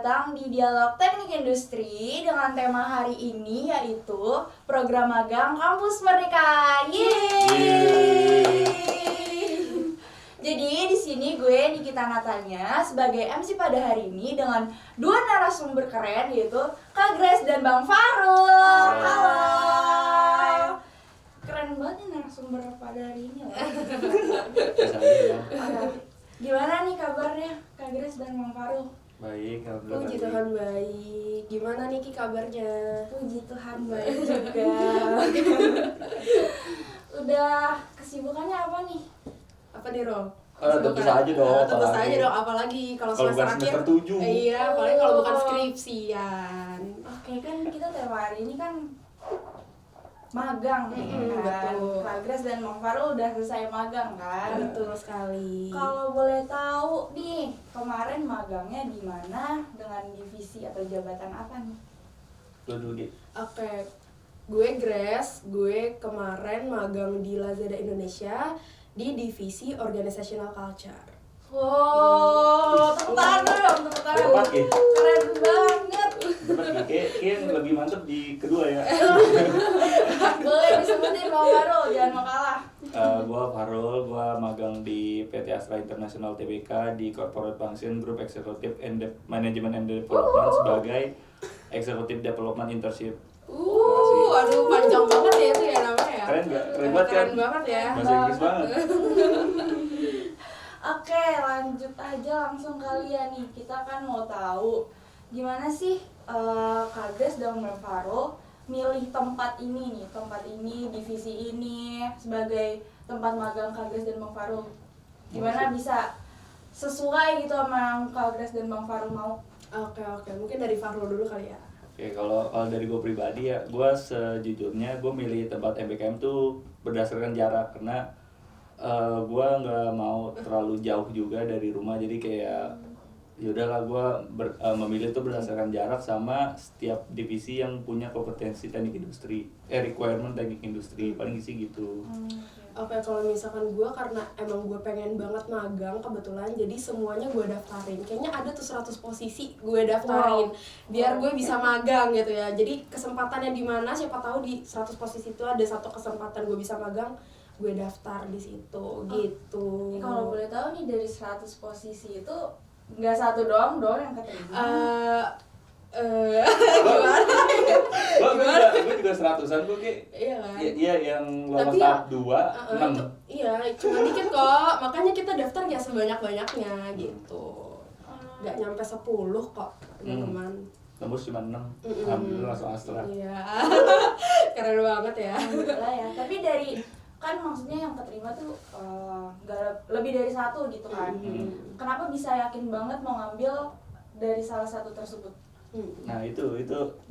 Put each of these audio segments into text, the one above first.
datang di Dialog Teknik Industri dengan tema hari ini yaitu Program Magang Kampus Merdeka. Yeay! Jadi di sini gue Nikita Natanya sebagai MC pada hari ini dengan dua narasumber keren yaitu Kak Grace dan Bang Farul. Halo. Keren banget nih narasumber pada hari ini loh. Gimana nih kabarnya Kak Grace dan Bang Farul? Baik, alhamdulillah. Puji Tuhan baik. Gimana nih Ki kabarnya? Puji Tuhan baik juga. Udah kesibukannya apa nih? Apa nih Rom? Tentu saja dong. Tentu saja dong, apalagi kalau semester akhir. Semester 7. Iya, apalagi kalau bukan skripsian. Oke, kan kita tema hari ini kan magang kan. Betul. Kak Grace dan Bang Farul udah selesai magang kan? Betul sekali. Kalau boleh tahu nih, kemarin magangnya di mana dengan divisi atau jabatan apa nih? Dulu gitu. Oke, gue Grace, gue kemarin magang di Lazada Indonesia di divisi Organizational Culture. Wow, tepuk tangan dong, tepuk tangan. Hebat, Ki. Keren banget. Kayak lebih mantep di kedua ya. Boleh disebutin Bang Farul, jangan mau kalah. Gua Farul, gua magang di PT Astra International Tbk di Corporate Function Group Executive and Management and Development sebagai Executive Development Internship. Aduh panjang banget ya itu ya namanya ya. Keren nggak? Keren banget kan? Keren banget ya. Bahasa Inggris banget. Oke, lanjut aja langsung kalian nih. Kita kan mau tahu gimana sih Kak Grace dan Bang Farul milih tempat ini, divisi ini sebagai tempat magang Kak Grace dan Bang Farul. Gimana bisa sesuai gitu sama yang Kak Grace dan Bang Farul mau? Oke, mungkin dari Farul dulu kali ya. Oke, kalau dari gue pribadi ya, gue sejujurnya gue milih tempat MBKM tuh berdasarkan jarak karena gue nggak mau terlalu jauh juga dari rumah, jadi kayak yaudahlah gue memilih tuh berdasarkan jarak sama setiap divisi yang punya kompetensi teknik industri, requirement teknik industri paling sih gitu. Oke, kalau misalkan gue karena emang gue pengen banget magang kebetulan, jadi semuanya gue daftarin. Kayaknya ada tuh 100 posisi gue daftarin biar gue bisa magang gitu ya. Jadi kesempatannya di mana, siapa tahu di 100 posisi itu ada satu kesempatan gue bisa magang, gue daftar di situ gitu. Kalau boleh tahu nih dari 100 posisi itu nggak satu doang yang keterima. Gimana? Gue juga 100-an gue kayak. Iya kan? Iya yang lolos Tapi tahap 2, 6. Iya, cuma dikit kok. Makanya kita daftar ya sebanyak-banyaknya gitu. Nggak nyampe 10 kok, teman-teman. Tembus cuma 6. Alhamdulillah langsung Astra. Iya. Keren banget ya. Alhamdulillah ya. Tapi dari kan maksudnya yang keterima tuh nggak lebih dari satu gitu kan. Kenapa bisa yakin banget mau ngambil dari salah satu tersebut? Nah itu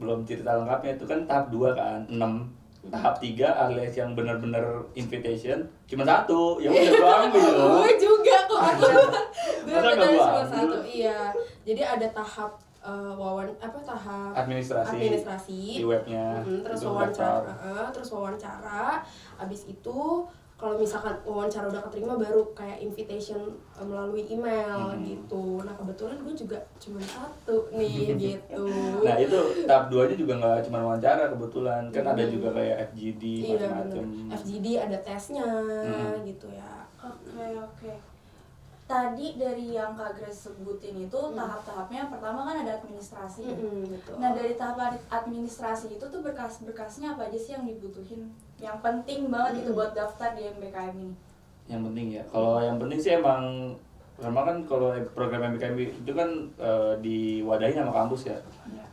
belum cerita lengkapnya, itu kan tahap 2 kan, 6. Tahap 3 alias yang benar-benar invitation cuma 1. Ya udah gua ambil. Gue juga kok. Gue Masa nggak betul gua cuma ambil? 1. Iya. Jadi ada tahap tahap administrasi di webnya. terus Itu wawancara. Abis itu kalau misalkan wawancara udah keterima baru kayak invitation melalui email gitu. Nah kebetulan gue juga cuma 1 nih gitu. Nah itu tahap 2-nya juga nggak cuma wawancara kebetulan, kan ada juga kayak FGD Iya, macam-macam. FGD ada tesnya gitu ya. Oke. Tadi dari yang Kak Grace sebutin itu tahap-tahapnya pertama kan ada administrasi. Betul. Nah dari tahap administrasi itu tuh berkas-berkasnya apa aja sih yang dibutuhin? Yang penting banget gitu buat daftar di MBKM ini. Yang penting ya, kalau yang penting sih emang karena kan kalau program MBKM itu kan diwadahi sama kampus ya.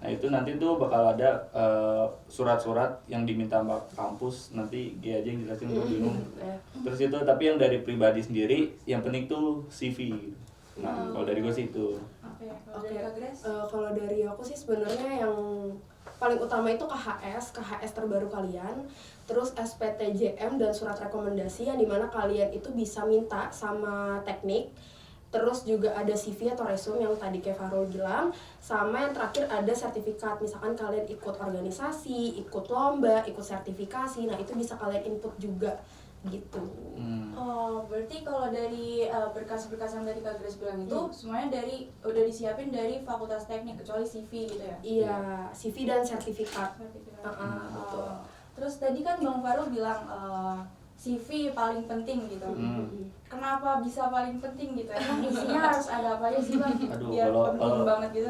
Nah itu nanti tuh bakal ada surat-surat yang diminta sama kampus, nanti dia aja yang jelasin untuk bingung. Terus itu tapi yang dari pribadi sendiri yang penting tuh CV. Nah kalau dari gue sih itu. Oke. Kak Grace? Kalau dari aku sih sebenarnya yang paling utama itu KHS terbaru kalian, terus SPTJM dan surat rekomendasi yang dimana kalian itu bisa minta sama teknik. Terus juga ada CV atau resume yang tadi kayak Farul bilang, sama yang terakhir ada sertifikat. Misalkan kalian ikut organisasi, ikut lomba, ikut sertifikasi, nah itu bisa kalian input juga gitu. Oh, berarti kalau dari berkas-berkas yang tadi Kak Grace bilang itu semuanya udah disiapin dari Fakultas Teknik kecuali CV gitu ya? Iya, CV dan sertifikat. Sertifikat. Betul. Terus tadi kan Bang Faru bilang CV paling penting gitu. Kenapa bisa paling penting gitu? Emang isinya harus ada apa aja sih Bang? Aduh, Biar penting banget gitu.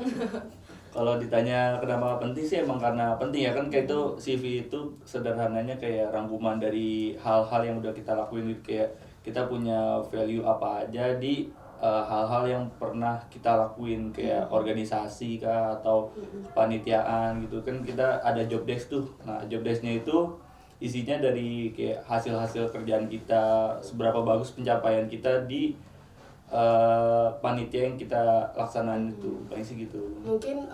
Kalau ditanya kenapa penting sih emang karena penting ya kan, kayak itu CV itu sederhananya kayak rangkuman dari hal-hal yang udah kita lakuin gitu, kayak kita punya value apa aja di hal-hal yang pernah kita lakuin, kayak organisasi kah atau panitiaan gitu kan, kita ada job desk tuh. Nah, job desknya itu isinya dari kayak hasil-hasil kerjaan kita, seberapa bagus pencapaian kita di panitia yang kita laksanain itu, paling sih gitu. Mungkin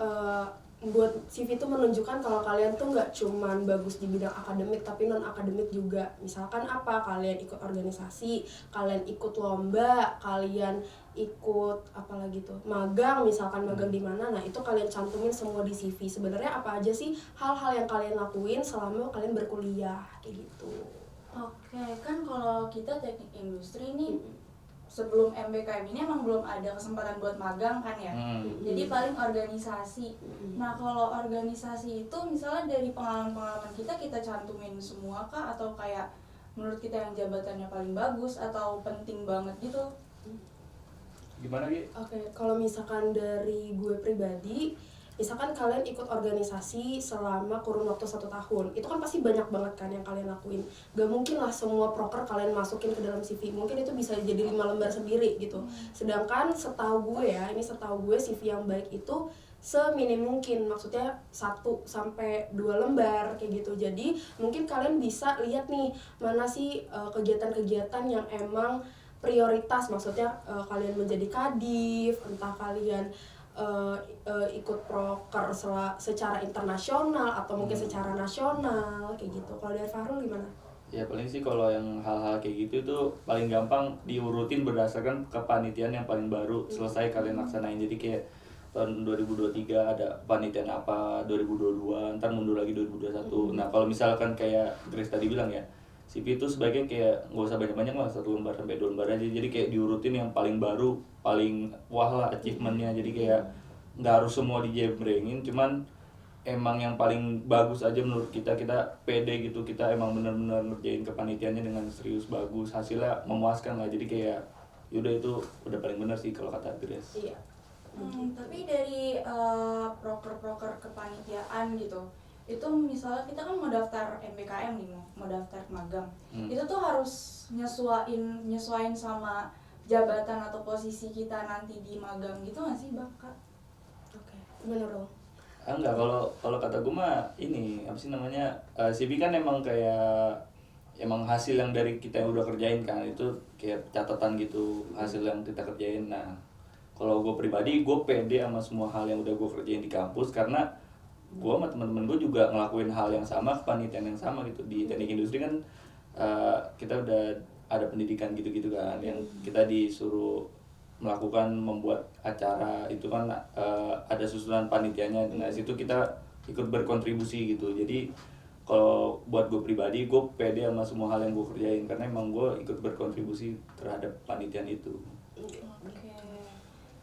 buat CV itu menunjukkan kalau kalian tuh nggak cuman bagus di bidang akademik tapi non akademik juga. Misalkan apa, kalian ikut organisasi, kalian ikut lomba, kalian ikut apalagi tuh magang, misalkan magang di mana, nah itu kalian cantumin semua di CV. Sebenarnya apa aja sih hal-hal yang kalian lakuin selama kalian berkuliah kayak gitu. Oke, kan kalau kita teknik industri nih sebelum MBKM ini emang belum ada kesempatan buat magang kan ya. Jadi paling organisasi. Nah, kalau organisasi itu misalnya dari pengalaman-pengalaman kita cantumin semua kah, atau kayak menurut kita yang jabatannya paling bagus atau penting banget gitu? Gimana Gi? Oke, kalau misalkan dari gue pribadi, misalkan kalian ikut organisasi selama kurun waktu 1 tahun, itu kan pasti banyak banget kan yang kalian lakuin. Gak mungkin lah semua proker kalian masukin ke dalam CV, mungkin itu bisa jadi 5 lembar sendiri gitu. Sedangkan setahu gue ya, ini setahu gue CV yang baik itu seminim mungkin, maksudnya 1 sampai 2 lembar kayak gitu. Jadi mungkin kalian bisa lihat nih mana sih kegiatan-kegiatan yang emang prioritas, maksudnya kalian menjadi kadif, entah kalian ikut proker secara internasional atau mungkin secara nasional kayak gitu. Kalau dari Fahrul gimana? Ya paling sih kalau yang hal-hal kayak gitu itu paling gampang diurutin berdasarkan kepanitiaan yang paling baru selesai kalian laksanain. Jadi kayak tahun 2023 ada panitiaan apa, 2022, ntar mundur lagi 2021. Nah kalau misalkan kayak Grace tadi bilang ya, CV itu sebaiknya kayak nggak usah banyak-banyak lah, 1 lembar sampai 2 lembar aja. Jadi kayak diurutin yang paling baru, paling wah lah achievementnya. Jadi kayak nggak harus semua dijembrengin, cuman emang yang paling bagus aja menurut kita pede gitu, kita emang bener-bener ngerjain kepanitiaannya dengan serius, bagus, hasilnya memuaskan lah. Jadi kayak yaudah itu udah paling bener sih kalau kata Grace. Iya. Tapi dari proker-proker kepanitiaan gitu, itu misalnya kita kan mau daftar MBKM nih, mau daftar magang, itu tuh harus nyesuain sama jabatan atau posisi kita nanti di magang gitu nggak sih Bang Kak? Oke, gimana Rol? Enggak, kalau kata gue mah ini apa sih namanya, CV kan emang kayak emang hasil yang dari kita yang udah kerjain kan, itu kayak catatan gitu hasil yang kita kerjain. Nah kalau gue pribadi, gue pede sama semua hal yang udah gue kerjain di kampus, karena gue sama temen-temen gue juga ngelakuin hal yang sama, kepanitiaan yang sama gitu. Di teknik industri kan kita udah ada pendidikan gitu-gitu kan, yang kita disuruh melakukan, membuat acara itu kan ada susunan panitianya. Nah situ kita ikut berkontribusi gitu. Jadi kalau buat gue pribadi, gue pede sama semua hal yang gue kerjain karena emang gue ikut berkontribusi terhadap panitiaan itu. Oke,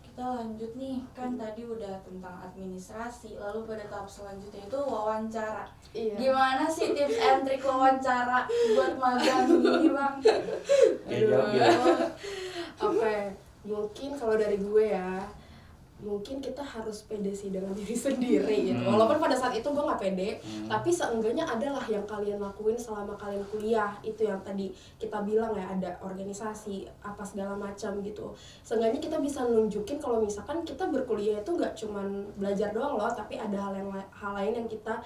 kita lanjut nih, kan tadi udah tentang administrasi, lalu pada tahap selanjutnya itu wawancara. Iya. Gimana sih tips and trik wawancara buat magang gini Bang? Oke, mungkin kalau dari gue ya, mungkin kita harus pede sih dengan diri sendiri gitu. Walaupun pada saat itu gue nggak pede, tapi seenggaknya adalah yang kalian lakuin selama kalian kuliah. Itu yang tadi kita bilang ya, ada organisasi apa segala macam gitu. Seenggaknya kita bisa nunjukin kalau misalkan kita berkuliah itu nggak cuman belajar doang loh, tapi ada hal lain yang kita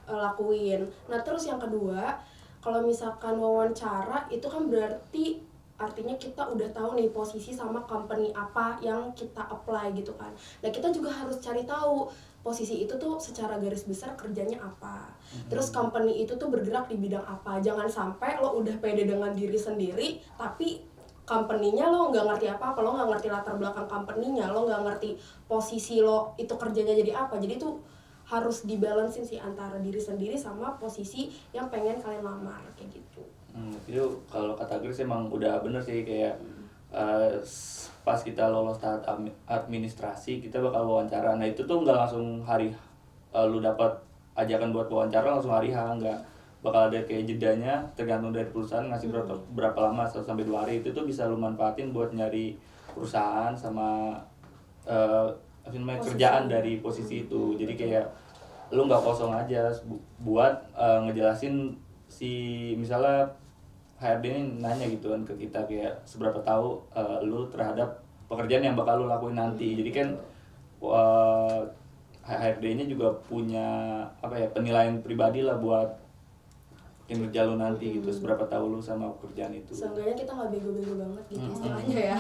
lakuin. Nah terus yang kedua, kalau misalkan wawancara itu kan berarti artinya kita udah tahu nih posisi sama company apa yang kita apply gitu kan. Nah kita juga harus cari tahu posisi itu tuh secara garis besar kerjanya apa. Terus company itu tuh bergerak di bidang apa. Jangan sampai lo udah pede dengan diri sendiri tapi company-nya lo nggak ngerti apa-apa, lo nggak ngerti latar belakang company-nya, lo nggak ngerti posisi lo itu kerjanya jadi apa. Jadi tuh harus dibalansin sih antara diri sendiri sama posisi yang pengen kalian lamar kayak gitu. Itu kalau kata Grace emang udah bener sih kayak pas kita lolos tahap administrasi kita bakal wawancara. Nah itu tuh nggak langsung hari lu dapat ajakan buat wawancara langsung hari nggak, bakal ada kayak jedanya tergantung dari perusahaan ngasih berapa lama, 1 sampai 2 hari. Itu tuh bisa lu manfaatin buat nyari perusahaan sama apa namanya kerjaan dari posisi itu. Jadi kayak lu nggak kosong aja buat ngejelasin si misalnya HRD ini nanya gitu kan ke kita kayak seberapa tahu lu terhadap pekerjaan yang bakal lu lakuin nanti. Jadi kan HRD-nya juga punya apa ya penilaian pribadi lah buat kinerja lu nanti gitu, seberapa tahu lu sama pekerjaan itu. Seenggaknya kita nggak bego-bego banget gitu istilahnya ya,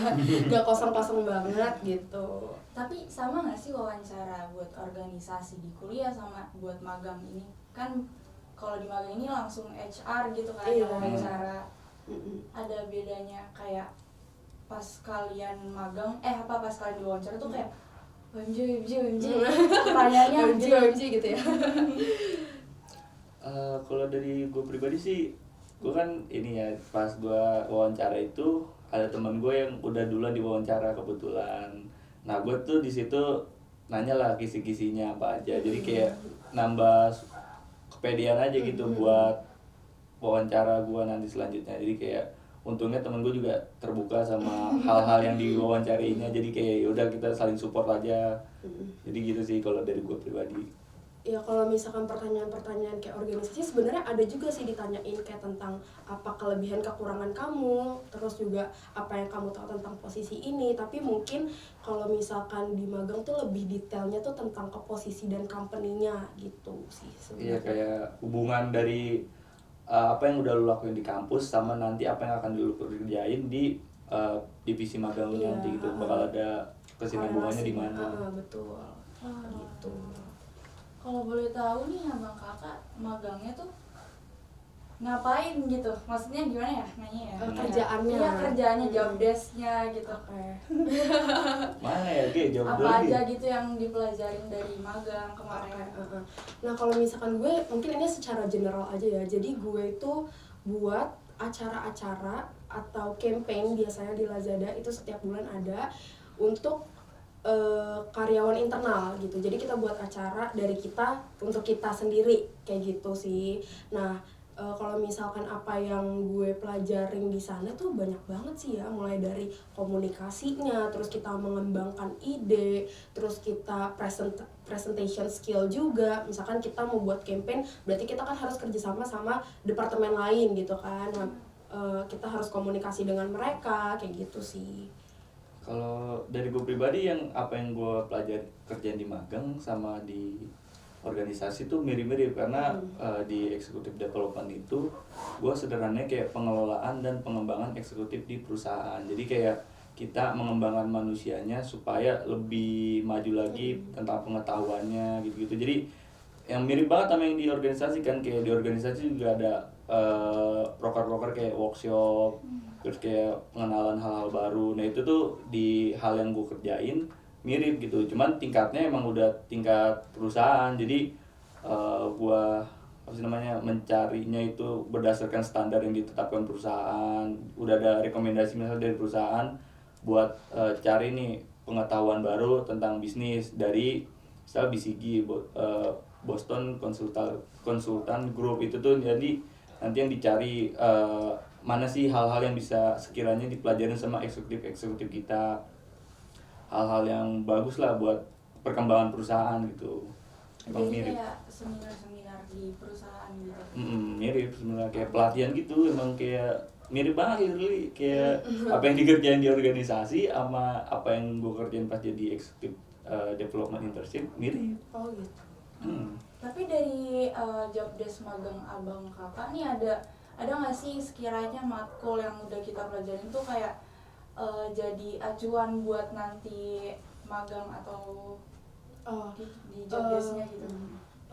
nggak kosong-kosong banget gitu. Tapi sama nggak sih wawancara buat organisasi di kuliah sama buat magang ini? Kan kalau di magang ini langsung HR gitu kan yang wawancara. Ada bedanya kayak pas kalian magang pas kalian diwawancara tuh kayak OMG pertanyaannya OMG gitu ya. Kalau dari gue pribadi sih, gue kan ini ya pas gue wawancara itu ada teman gue yang udah duluan diwawancara kebetulan. Nah gue tuh di situ nanya lah kisi-kisinya apa aja, jadi kayak nambah kepedean aja gitu buat wawancara gue nanti selanjutnya. Jadi kayak untungnya temen gue juga terbuka sama hal-hal yang diwawancarinya, jadi kayak yaudah kita saling support aja. Jadi gitu sih kalau dari gue pribadi. Ya kalau misalkan pertanyaan-pertanyaan kayak organisasi sebenarnya ada juga sih ditanyain kayak tentang apa kelebihan kekurangan kamu, terus juga apa yang kamu tahu tentang posisi ini. Tapi mungkin kalau misalkan di magang tuh lebih detailnya tuh tentang ke posisi dan company-nya gitu sih sebenarnya. Iya kayak hubungan dari apa yang udah lu lakuin di kampus sama nanti apa yang akan lu kerjain di divisi magang lu nanti gitu, bakal ada kesinambungannya di mana. Betul. Gitu. Kalau boleh tahu nih abang kakak magangnya tuh ngapain gitu? Maksudnya gimana ya nanya ya? Kerjaannya. Iya kerjaannya, job desk-nya gitu. Mana ya jawab dulu. Apa aja gitu yang dipelajarin dari magang kemarin? Nah kalau misalkan gue mungkin ini secara general aja ya. Jadi gue itu buat acara-acara atau campaign biasanya di Lazada itu setiap bulan ada untuk karyawan internal gitu. Jadi kita buat acara dari kita untuk kita sendiri kayak gitu sih. Nah kalau misalkan apa yang gue pelajarin di sana tuh banyak banget sih ya, mulai dari komunikasinya, terus kita mengembangkan ide, terus kita presentation skill juga. Misalkan kita mau buat campaign, berarti kita kan harus kerjasama sama departemen lain gitu kan. Nah, kita harus komunikasi dengan mereka kayak gitu sih. Kalau dari gue pribadi apa yang gue pelajari kerjaan di magang sama di organisasi tuh mirip-mirip karena di executive development itu gue sederhananya kayak pengelolaan dan pengembangan eksekutif di perusahaan. Jadi kayak kita mengembangkan manusianya supaya lebih maju lagi tentang pengetahuannya gitu-gitu. Jadi yang mirip banget sama yang di organisasi kan, kayak di organisasi juga ada proker-proker kayak workshop, terus kayak pengenalan hal-hal baru. Nah itu tuh di hal yang gue kerjain mirip gitu, cuman tingkatnya emang udah tingkat perusahaan. Jadi gue mencarinya itu berdasarkan standar yang ditetapkan perusahaan. Udah ada rekomendasi misalnya dari perusahaan buat cari nih pengetahuan baru tentang bisnis dari misal BCG, Boston Consultant Group itu tuh. Jadi nanti yang dicari mana sih hal-hal yang bisa sekiranya dipelajarin sama eksekutif kita, hal-hal yang bagus lah buat perkembangan perusahaan gitu. Emang Jadi mirip. kayak seminar-seminar di perusahaan gitu. Mirip sebenarnya kayak pelatihan gitu, emang kayak mirip banget literally kayak apa yang dikerjain di organisasi sama apa yang gue kerjain pas jadi executive development internship mirip. Oh gitu. Tapi dari job desk magang abang kakak nih ada nggak sih sekiranya matkul yang udah kita pelajarin tuh kayak jadi acuan buat nanti magang atau di job desknya gitu?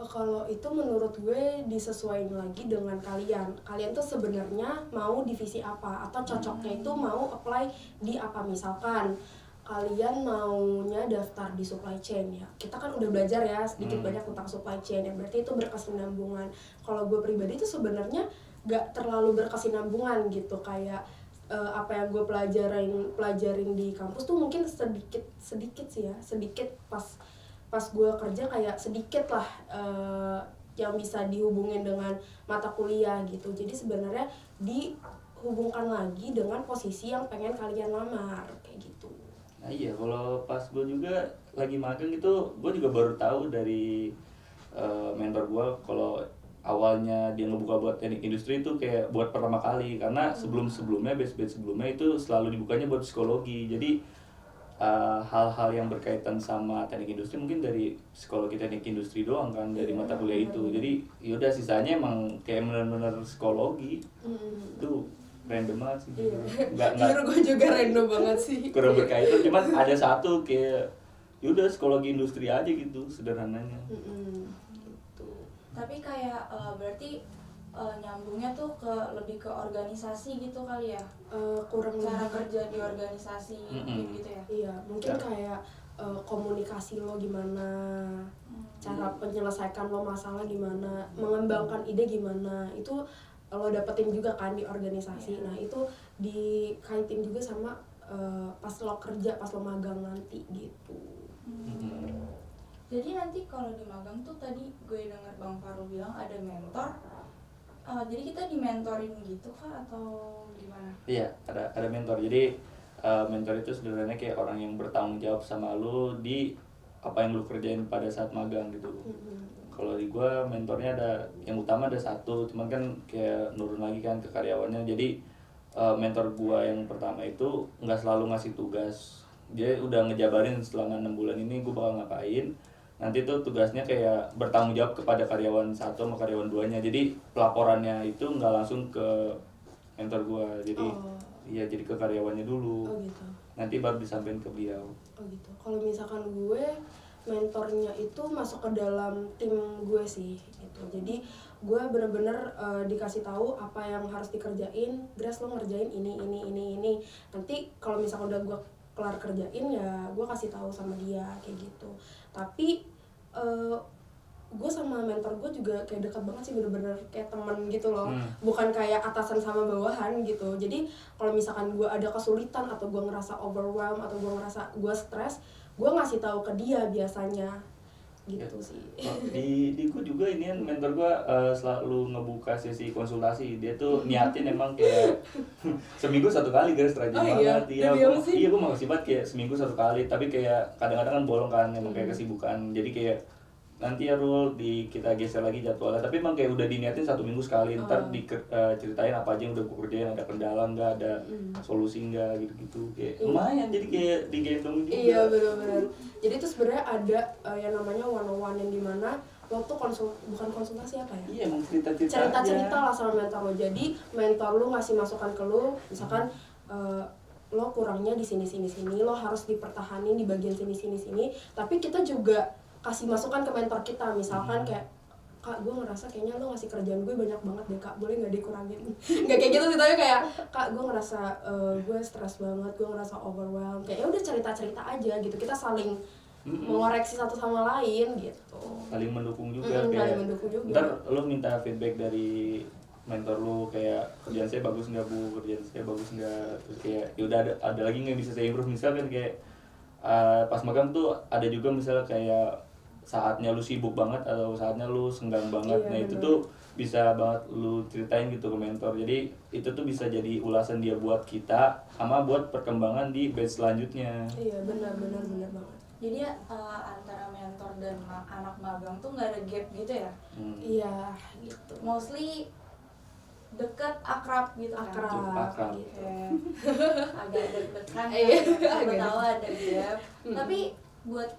Kalau itu menurut gue disesuaikan lagi dengan kalian. Kalian tuh sebenarnya mau divisi apa atau cocoknya itu mau apply di apa. Misalkan kalian maunya daftar di supply chain ya. Kita kan udah belajar ya sedikit banyak tentang supply chain ya. Berarti itu berkesinambungan. Kalau gue pribadi tuh sebenarnya gak terlalu berkesinambungan gitu, kayak apa yang gue pelajarin di kampus tuh mungkin sedikit sih ya, sedikit pas gue kerja kayak sedikit lah yang bisa dihubungin dengan mata kuliah gitu. Jadi sebenarnya dihubungkan lagi dengan posisi yang pengen kalian lamar kayak gitu. Nah iya, kalau pas gue juga lagi magang itu, gue juga baru tahu dari mentor gue kalau awalnya dia ngebuka buat teknik industri itu kayak buat pertama kali, karena sebelumnya batch sebelumnya itu selalu dibukanya buat psikologi. Jadi hal-hal yang berkaitan sama teknik industri mungkin dari psikologi teknik industri doang kan, dari mata kuliah itu. Jadi yaudah sisanya emang kayak benar-benar psikologi. Itu random banget sih. Nggak Jujur gue juga random banget sih. kurang berkaitan, cuman ada satu kayak yaudah psikologi industri aja gitu sederhananya. Gitu. Tapi kayak berarti nyambungnya tuh lebih ke organisasi gitu kali ya, Kurang cara lebih. kerja di organisasi gitu ya. Iya, mungkin kayak komunikasi lo gimana, cara penyelesaikan lo masalah gimana, mengembangkan ide gimana, itu lo dapetin juga kan di organisasi. Nah itu dikaitin juga sama pas lo kerja, pas lo magang nanti gitu. Jadi nanti kalau di magang tuh tadi gue dengar Bang Faru bilang ada mentor. Jadi kita dimentorin gitu kah atau gimana? Iya, ada mentor. Jadi mentor itu sebenarnya kayak orang yang bertanggung jawab sama lu di apa yang lu kerjain pada saat magang gitu. Kalau di gua mentornya yang utama ada satu, cuman kan kayak nurun lagi kan ke karyawannya. Jadi mentor gua yang pertama itu nggak selalu ngasih tugas. Dia udah ngejabarin selama 6 bulan ini gua bakal ngapain. Nanti tuh tugasnya kayak bertanggung jawab kepada karyawan satu sama karyawan duanya. Jadi pelaporannya itu nggak langsung ke mentor gua. Jadi iya, jadi ke karyawannya dulu. Oh gitu. Nanti baru disampaikan ke beliau. Oh gitu. Kalau misalkan gue, mentornya itu masuk ke dalam tim gue sih gitu. Jadi gue bener-bener dikasih tahu apa yang harus dikerjain. Grace, lo ngerjain ini. Nanti kalau misalkan udah gue kelar kerjain ya gue kasih tahu sama dia kayak gitu. Tapi gue sama mentor gue juga kayak dekat banget sih, bener-bener kayak teman gitu loh. Bukan kayak atasan sama bawahan gitu. Jadi kalau misalkan gue ada kesulitan atau gue ngerasa overwhelmed atau gue ngerasa gue stres, gue ngasih tahu ke dia biasanya gitu Ya. sih. Di gue juga ini kan mentor gue selalu ngebuka sesi konsultasi. Dia tuh niatin emang kayak seminggu 1 kali, guys, rajin Oh iya? banget. Iya, Demi apa sih? gue makasih banget kayak seminggu 1 kali. Tapi kayak kadang-kadang kan bolong kan, emang kayak kesibukan. Jadi kayak nanti ya Rul, kita geser lagi jadwalnya. Tapi emang kayak udah diniatin 1 minggu sekali. Ntar ceritain apa aja yang udah gue kerjain, ada kendala nggak, ada solusi nggak, gitu-gitu. Kayak lumayan, jadi kayak digendong juga. Iya, benar-benar. Jadi itu sebenarnya ada yang namanya one-on-one yang dimana lo tuh bukan konsultasi apa ya? Iya, emang cerita-cerita lah sama mentor lo. Jadi mentor lo ngasih masukan ke lo, misalkan lo kurangnya di sini, lo harus dipertahanin di bagian sini. Tapi kita juga kasih masukan ke mentor kita, misalkan kayak, Kak, gue ngerasa kayaknya lo ngasih kerjaan gue banyak banget deh, Kak, boleh nggak dikurangin? Nggak kayak gitu sih, tapi kayak, Kak, gue ngerasa gue stres banget, gue ngerasa overwhelmed. Kayak ya udah cerita aja gitu, kita saling mengoreksi satu sama lain gitu. Saling mendukung juga. Saling mendukung juga. Ntar lo minta feedback dari mentor lo kayak, kerjaan saya bagus nggak Bu, kerjaan saya bagus nggak, terus kayak yaudah ada lagi nggak bisa saya improve. Misalkan kayak pas magang tuh ada juga misalnya kayak saatnya lu sibuk banget atau saatnya lu senggang banget. Iya, Nah itu bener. tuh bisa banget lu ceritain gitu ke mentor. Jadi itu tuh bisa jadi ulasan dia buat kita sama buat perkembangan di batch selanjutnya. Iya, benar banget. Jadi antara mentor dan anak magang tuh nggak ada gap gitu ya? Iya, gitu. Mostly deket, akrab gitu kan? Akrab. Gitu. Kayak agak deg-degan kan, Iya, siapa agak tahu ada gap. Tapi buat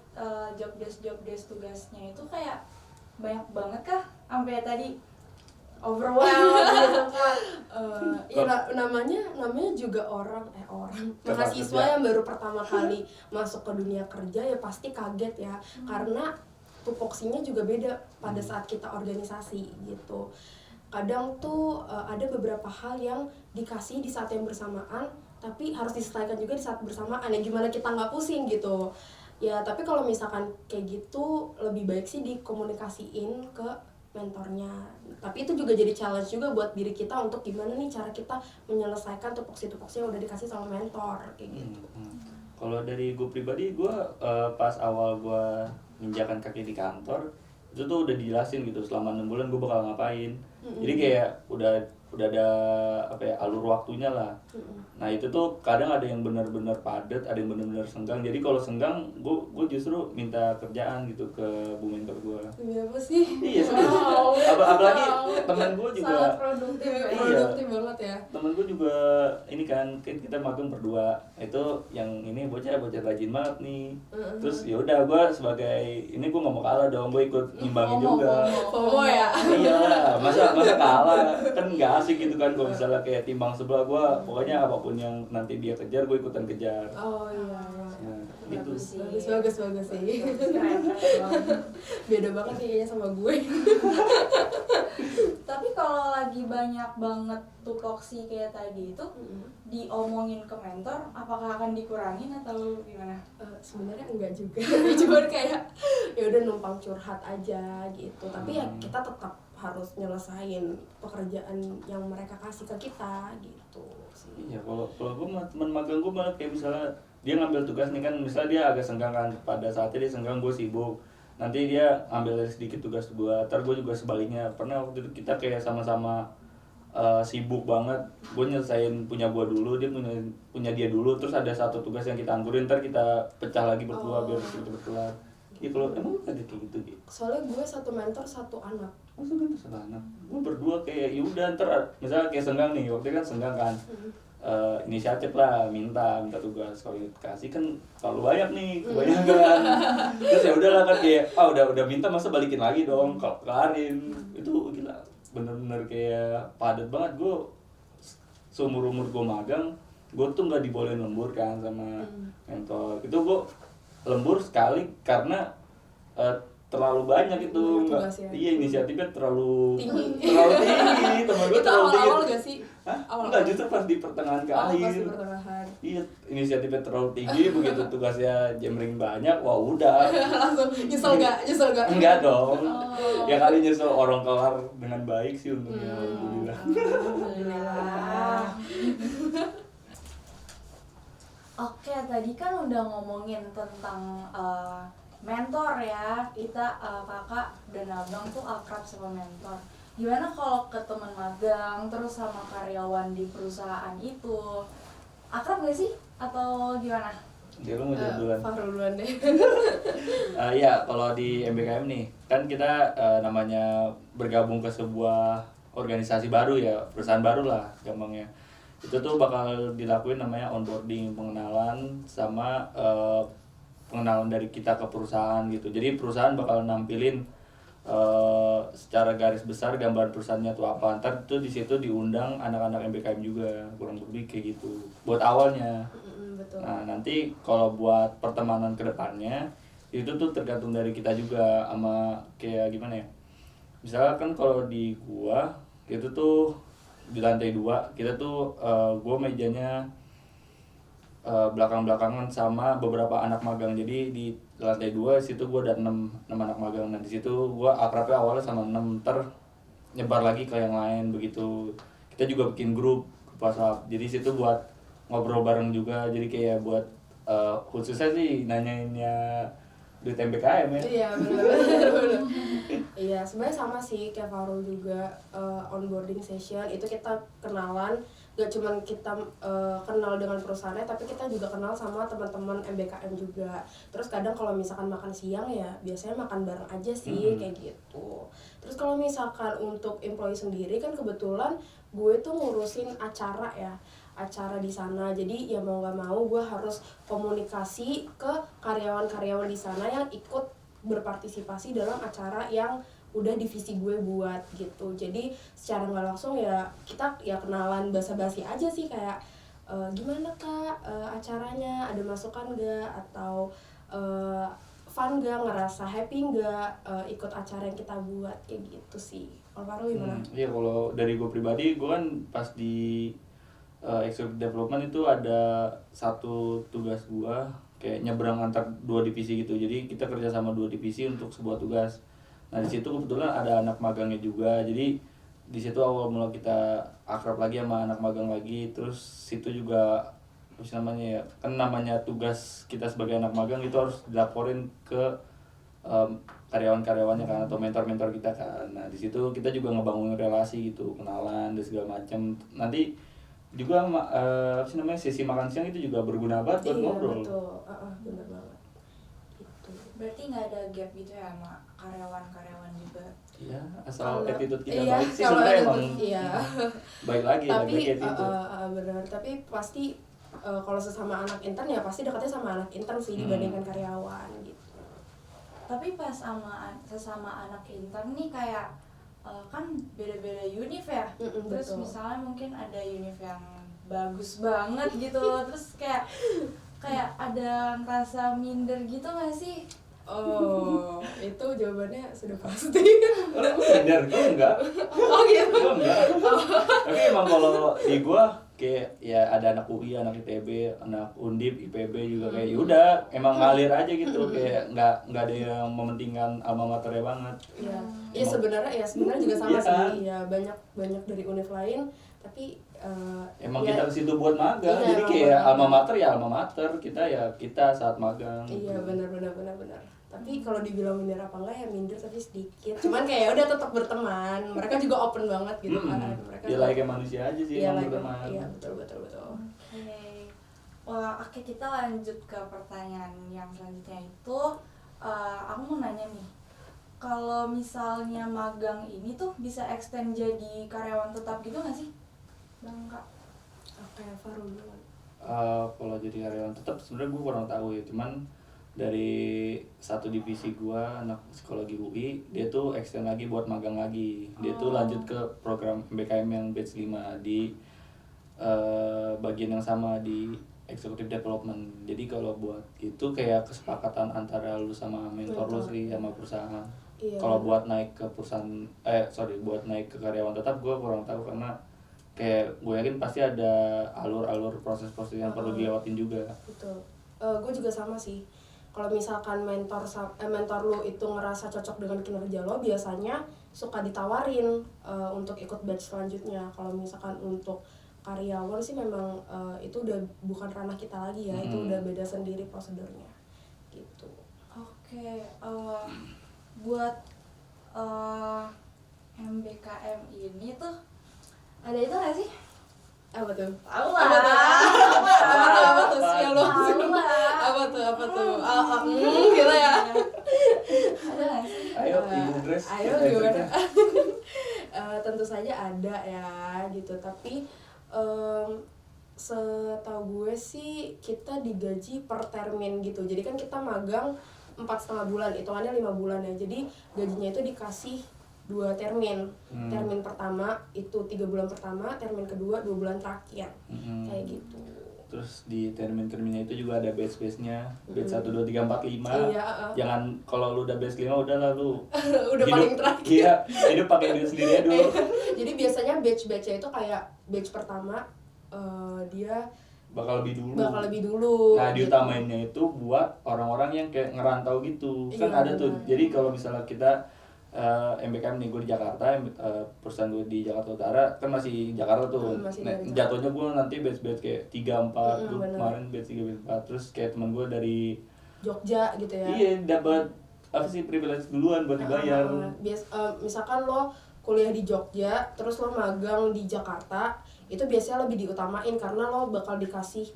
job desk tugasnya itu kayak banyak banget kah? Sampai tadi overwhelmed gitu kak? Ya namanya juga orang mahasiswa yang baru pertama kali masuk ke dunia kerja ya pasti kaget ya, karena tupoksinya juga beda pada saat kita organisasi gitu. Kadang tuh ada beberapa hal yang dikasih di saat yang bersamaan tapi harus diselesaikan juga di saat bersamaan, ya gimana kita nggak pusing gitu ya. Tapi kalau misalkan kayak gitu lebih baik sih dikomunikasiin ke mentornya. Tapi itu juga jadi challenge juga buat diri kita untuk gimana nih cara kita menyelesaikan tupoksi-tupoksi yang udah dikasih sama mentor kayak gitu. Kalau dari gue pribadi, gue pas awal gue menginjakan kaki di kantor itu tuh udah dijelasin gitu selama 6 bulan gue bakal ngapain. Jadi kayak udah ada apa ya, alur waktunya lah. Nah itu tuh kadang ada yang benar-benar padat, ada yang benar-benar senggang. Jadi kalau senggang gue justru minta kerjaan gitu ke bu mentor gue. Iya apa sih? Iya serius. Apalagi temen gue juga. Sangat produktif ya. Iya. Produktif banget ya. Temen gue juga ini kan kita magang berdua, itu yang ini bocah rajin banget nih. Terus ya udah gue sebagai ini gue nggak mau kalah dong, gue ikut ngimbangin juga. FOMO ya. Iya, masa kalah kan nggak asik gitu kan kalau misalnya kayak timbang sebelah gue, pokoknya apapun yang nanti dia kejar gue ikutan kejar. Oh iya. Nah, gitu. Bagus sih. Keren banget. Beda banget nih kayaknya sama gue. Tapi kalau lagi banyak banget tupoksi kayak tadi itu diomongin ke mentor, apakah akan dikurangin atau gimana? Sebenarnya enggak juga. Cuma kayak ya udah numpang curhat aja gitu. Tapi ya kita tetap harus nyelesain pekerjaan yang mereka kasih ke kita gitu sih. Iya, kalau gue teman magang gue malah kayak misalnya dia ngambil tugas nih kan, misalnya dia agak senggang kan, pada saatnya dia senggang gue sibuk, nanti dia ambil sedikit tugas gue, ntar gue juga sebaliknya. Pernah waktu itu kita kayak sama-sama sibuk banget, gue nyelesain punya gue dulu, dia punya dia dulu, terus ada satu tugas yang kita anggurin, ntar kita pecah lagi berdua biar cepet kelar. Ya kalau emang ada kayak gitu gitu. Soalnya gue satu mentor satu anak. Oh senggang tuh anak, gue berdua kayak yaudah ntar misalnya kayak senggang nih, waktu itu kan senggang kan. Inisiatif lah, minta tugas, kalau dikasih kan terlalu banyak nih, kebanyakan. Terus ya udahlah kan kayak udah minta masa balikin lagi dong, kelarin. Itu gila, bener-bener kayak padat banget. Gue seumur gue magang, gue tuh nggak dibolehin lembur kan sama mentor. Itu gue lembur sekali karena terlalu banyak itu. Tugasnya. Iya, inisiatifnya terlalu Tinggi. Temen gue Itu terlalu tinggi. awal-awal gak sih? Hah? Awal-awal. Enggak, justru pas di pertengahan ke Pas akhir. di pertengahan. Iya, inisiatifnya terlalu tinggi, begitu tugasnya jemring banyak, wah udah. Langsung nyesel gak? Enggak dong. Ya kali nyesel orang kelar dengan baik sih untungnya. Alhamdulillah. Alhamdulillah. Oke, tadi kan udah ngomongin tentang mentor ya. Kita kakak dan abang tuh akrab sama mentor. Gimana kalau ke teman magang terus sama karyawan di perusahaan itu? Akrab gak sih? Atau gimana? Dia lu mau jawab duluan. Farul duluan deh. Iya, kalau di MBKM nih, kan kita namanya bergabung ke sebuah organisasi baru ya, perusahaan baru lah gampangnya. Itu tuh bakal dilakuin namanya onboarding, pengenalan sama pengenalan dari kita ke perusahaan gitu. Jadi perusahaan bakal nampilin secara garis besar gambaran perusahaannya tuh apa. Ntar tuh di situ diundang anak-anak MBKM juga, kurang lebih kayak gitu. Buat awalnya. Betul. Nah nanti kalau buat pertemanan kedepannya itu tuh tergantung dari kita juga, sama kayak gimana ya. Misalnya kan kalau di gua itu tuh di lantai 2 kita tuh gua mejanya belakang-belakangan sama beberapa anak magang. Jadi di lantai 2 situ gua ada 6 anak magang. Nah di situ gua akrabnya awalnya sama 6, ntar nyebar lagi ke yang lain begitu. Kita juga bikin grup WhatsApp. Jadi situ buat ngobrol bareng juga. Jadi kayak buat khususnya sih nanyainnya duit MBKM ya. Iya benar. Iya sebenarnya sama sih kayak Farul juga, onboarding session itu kita kenalan. Gak cuman kita kenal dengan perusahaannya, tapi kita juga kenal sama teman-teman MBKM juga. Terus kadang kalau misalkan makan siang ya biasanya makan bareng aja sih kayak gitu. Terus kalau misalkan untuk employee sendiri kan kebetulan gue tuh ngurusin acara ya, acara di sana. Jadi ya mau nggak mau gue harus komunikasi ke karyawan-karyawan di sana yang ikut berpartisipasi dalam acara yang udah divisi gue buat gitu. Jadi secara nggak langsung ya kita ya kenalan basa-basi aja sih, kayak gimana kak acaranya, ada masukan nggak, atau fun nggak, ngerasa happy nggak ikut acara yang kita buat, kayak gitu sih. Kalau Farul gimana? Iya, kalau dari gue pribadi, gue kan pas di executive development itu ada satu tugas gue kayak nyebrang antar 2 divisi gitu. Jadi kita kerja sama 2 divisi untuk sebuah tugas. Nah di situ kebetulan ada anak magangnya juga, jadi di situ awal mula kita akrab lagi sama anak magang lagi. Terus situ juga apa sih namanya ya, kan namanya tugas kita sebagai anak magang itu harus dilaporin ke karyawan-karyawannya kan, atau mentor-mentor kita kan. Nah di situ kita juga ngebangun relasi gitu, kenalan dan segala macam. Nanti juga apa sih namanya, sesi makan siang itu juga berguna banget buat Iya ngobrol. betul, bener banget. Gitu. Berarti nggak ada gap gitu ya sama karyawan-karyawan juga. Iya, asal Kalau- attitude kita iya, baik sih kalau sebenarnya attitude, emang iya. baik lagi Tapi attitude. benar, tapi pasti kalau sesama anak intern ya pasti dekatnya sama anak intern sih dibandingkan karyawan gitu. Tapi pas sesama anak intern nih kayak kan beda-beda univ ya. Terus Betul. misalnya mungkin ada univ yang bagus banget gitu, terus kayak ada ngerasa minder gitu nggak sih? Oh, itu jawabannya sudah pasti. Bener, gue enggak. Oh gitu. Gue enggak. Tapi emang kalau di gue kayak ya ada anak UI, anak ITB, anak Undip, IPB juga kayak yaudah emang ngalir aja gitu, kayak nggak ada yang mementingkan alma maternya banget. Iya. Iya sebenarnya juga sama Iya sih. kan? Iya, banyak dari univ lain tapi Emang ya, kita ke situ buat magang, Iya, jadi emang kayak buat alma magang. mater ya alma mater, kita ya kita saat magang. Iya benar. Tapi kalau dibilang minder apa enggak ya minder tapi sedikit. Cuman kayak udah tetap berteman. Mereka juga open banget gitu kan. Mereka Ya layaknya manusia aja sih Iya, emang like- berteman. Iya betul. Oke. Wah, oke, kita lanjut ke pertanyaan yang selanjutnya itu aku mau nanya nih. Kalau misalnya magang ini tuh bisa extend jadi karyawan tetap gitu nggak sih? Bang Kak. Oke, Farul dulu. Kalau jadi karyawan tetap sebenarnya gue kurang tahu ya, cuman dari satu divisi gue anak psikologi UI dia tuh extend lagi buat magang lagi, dia tuh lanjut ke program MBKM yang batch 5 di bagian yang sama di executive development. Jadi kalau buat itu kayak kesepakatan antara lu sama mentor lu sih sama perusahaan. Iya. Kalau buat naik ke perusahaan buat naik ke karyawan tetap gue kurang tahu, karena kayak gue yakin pasti ada alur-alur proses-proses yang perlu dilewatin juga. Betul. Gue juga sama sih. Kalau misalkan mentor lu itu ngerasa cocok dengan kinerja lo, biasanya suka ditawarin untuk ikut batch selanjutnya. Kalau misalkan untuk karyawan sih memang itu udah bukan ranah kita lagi ya, itu udah beda sendiri prosedurnya. Gitu. Oke, buat MBKM ini tuh ada itu nggak sih? Apa tuh? Tahu Apa tuh? lah. Apa tuh? Sial lo. Tahu lah. Apa tuh? Gitu ya. Ada nggak sih? Ayo Ibu Grace. Ayo kita gimana? cerita. Tentu saja ada ya gitu, tapi setahu gue sih kita digaji per termin gitu. Jadi kan kita magang 4,5 bulan, hitungannya 5 bulan ya. Jadi gajinya itu dikasih 2 termin. Termin pertama itu 3 bulan pertama, termin kedua 2 bulan terakhir. Kayak gitu. Terus di termin-terminnya itu juga ada batch-batchnya, batch 1, 2, 3, 4, 5. Iya, Jangan kalau lu udah batch 5 udah lah lu Udah paling terakhir. Iya, hidup pakai duit sendiri aja dulu. Jadi biasanya batch-batchnya itu kayak batch pertama dia Bakal lebih dulu. Nah, gitu. diutamainnya itu buat orang-orang yang kayak ngerantau gitu. Kan Iya, ada tuh. benar. Jadi kalau misalnya kita MBKM nih, gue di Jakarta, perusahaan gue di Jakarta Utara, kan masih Jakarta tuh. Masih Nah, dari Jakarta. jatuhnya gue nanti batch-batch kayak 3, 4, gue benar. kemarin batch 3, batch 4. Terus kayak temen gue dari Jogja gitu ya. iya dapat apa sih, privilege duluan buat dibayar. Misalkan lo kuliah di Jogja, terus lo magang di Jakarta, itu biasanya lebih diutamain karena lo bakal dikasih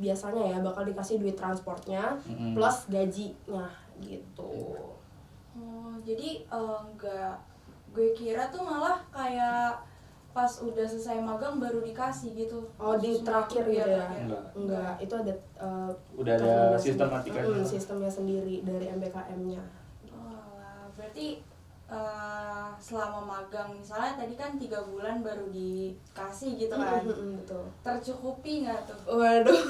bakal dikasih duit transportnya plus gajinya gitu. Oh, jadi enggak, gue kira tuh malah kayak pas udah selesai magang baru dikasih gitu. Oh, di terakhir gitu ya? Enggak. Enggak, itu ada Udah ada karena sistematikanya. sistemnya sendiri dari MBKM-nya. Oh, alah. Berarti selama magang misalnya tadi kan 3 bulan baru dikasih gitu kan. Betul. Tercukupi nggak tuh? Waduh.